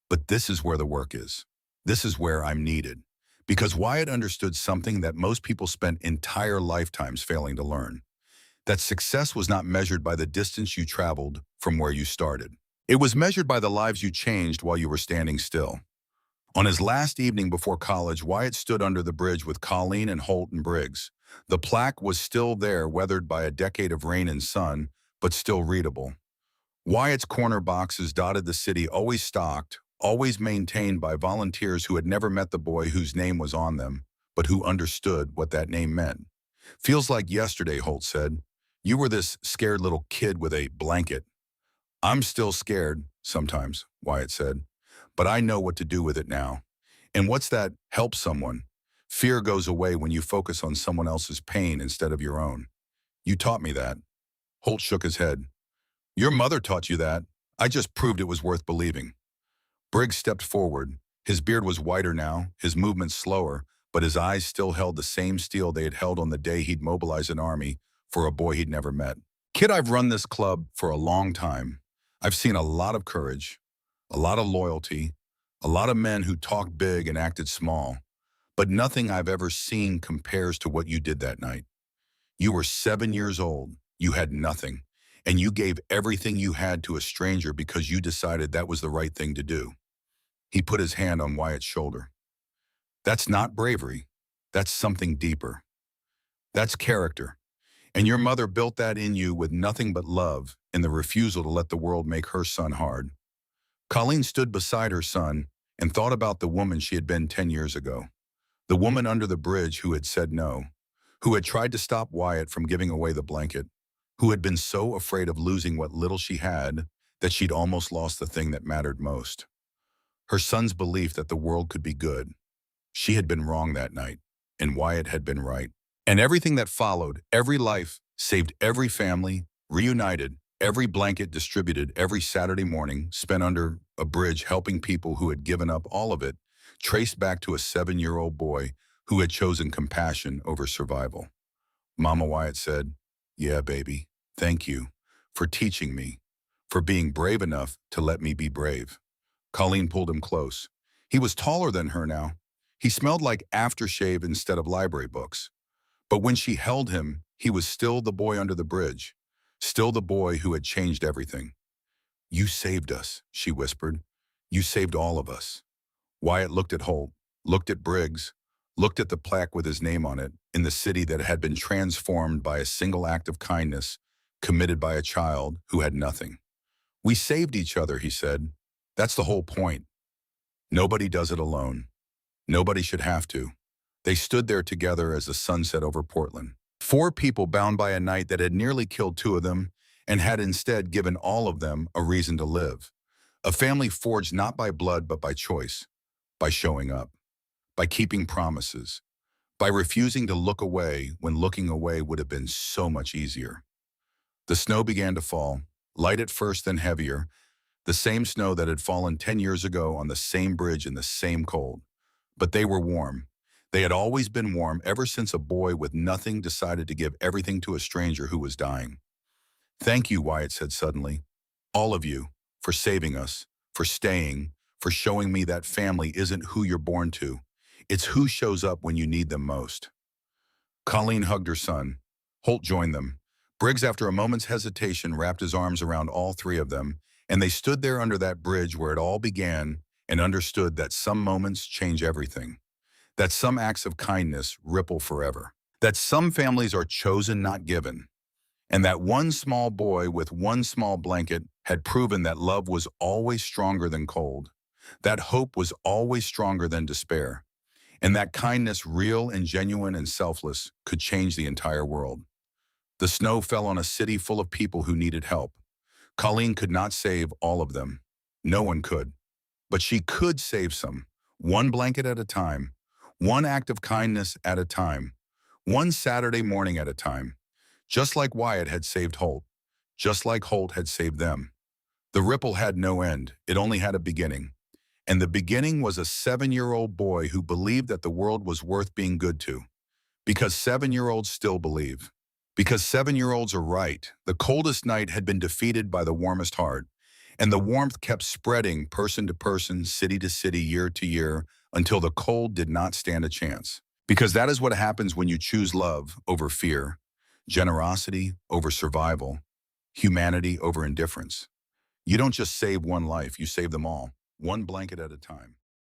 But this is where the work is. This is where I'm needed. Because Wyatt understood something that most people spent entire lifetimes failing to learn. That success was not measured by the distance you traveled from where you started. It was measured by the lives you changed while you were standing still. On his last evening before college, Wyatt stood under the bridge with Colleen and Holt and Briggs. The plaque was still there, weathered by a decade of rain and sun, but still readable. Wyatt's corner boxes dotted the city, always stocked, always maintained by volunteers who had never met the boy whose name was on them, but who understood what that name meant. Feels like yesterday, Holt said. You were this scared little kid with a blanket. I'm still scared, sometimes, Wyatt said, but I know what to do with it now. And what's that? Help someone. Fear goes away when you focus on someone else's pain instead of your own. You taught me that. Holt shook his head. Your mother taught you that. I just proved it was worth believing. Briggs stepped forward. His beard was whiter now, his movements slower, but his eyes still held the same steel they had held on the day he'd mobilized an army for a boy he'd never met. Kid, I've run this club for a long time. I've seen a lot of courage, a lot of loyalty, a lot of men who talked big and acted small, but nothing I've ever seen compares to what you did that night. You were 7 years old, you had nothing, and you gave everything you had to a stranger because you decided that was the right thing to do. He put his hand on Wyatt's shoulder. That's not bravery, that's something deeper. That's character. And your mother built that in you with nothing but love and the refusal to let the world make her son hard. Colleen stood beside her son and thought about the woman she had been 10 years ago. The woman under the bridge who had said no, who had tried to stop Wyatt from giving away the blanket, who had been so afraid of losing what little she had that she'd almost lost the thing that mattered most. Her son's belief that the world could be good. She had been wrong that night, and Wyatt had been right. And everything that followed, every life, saved every family, reunited, every blanket distributed every Saturday morning, spent under a bridge helping people who had given up all of it, traced back to a 7-year-old boy who had chosen compassion over survival. Mama, Wyatt said, yeah, baby, thank you for teaching me, for being brave enough to let me be brave. Colleen pulled him close. He was taller than her now. He smelled like aftershave instead of library books. But when she held him, he was still the boy under the bridge, still the boy who had changed everything. You saved us, she whispered. You saved all of us. Wyatt looked at Holt, looked at Briggs, looked at the plaque with his name on it in the city that had been transformed by a single act of kindness committed by a child who had nothing. We saved each other, he said. That's the whole point. Nobody does it alone. Nobody should have to. They stood there together as the sun set over Portland. 4 people bound by a night that had nearly killed 2 of them and had instead given all of them a reason to live. A family forged not by blood but by choice, by showing up, by keeping promises, by refusing to look away when looking away would have been so much easier. The snow began to fall, light at first, then heavier. The same snow that had fallen 10 years ago on the same bridge in the same cold. But they were warm. They had always been warm ever since a boy with nothing decided to give everything to a stranger who was dying. Thank you, Wyatt said suddenly. All of you, for saving us, for staying, for showing me that family isn't who you're born to. It's who shows up when you need them most. Colleen hugged her son. Holt joined them. Briggs, after a moment's hesitation, wrapped his arms around all three of them, and they stood there under that bridge where it all began and understood that some moments change everything, that some acts of kindness ripple forever, that some families are chosen, not given, and that one small boy with one small blanket had proven that love was always stronger than cold, that hope was always stronger than despair, and that kindness, real and genuine and selfless, could change the entire world. The snow fell on a city full of people who needed help. Colleen could not save all of them. No one could. But she could save some, one blanket at a time, one act of kindness at a time, one Saturday morning at a time, just like Wyatt had saved Holt, just like Holt had saved them. The ripple had no end. It only had a beginning. And the beginning was a 7-year-old boy who believed that the world was worth being good to. Because 7-year-olds still believe. Because 7-year-olds are right. The coldest night had been defeated by the warmest heart. And the warmth kept spreading person to person, city to city, year to year, until the cold did not stand a chance. Because that is what happens when you choose love over fear, generosity over survival, humanity over indifference. You don't just save one life, you save them all, one blanket at a time.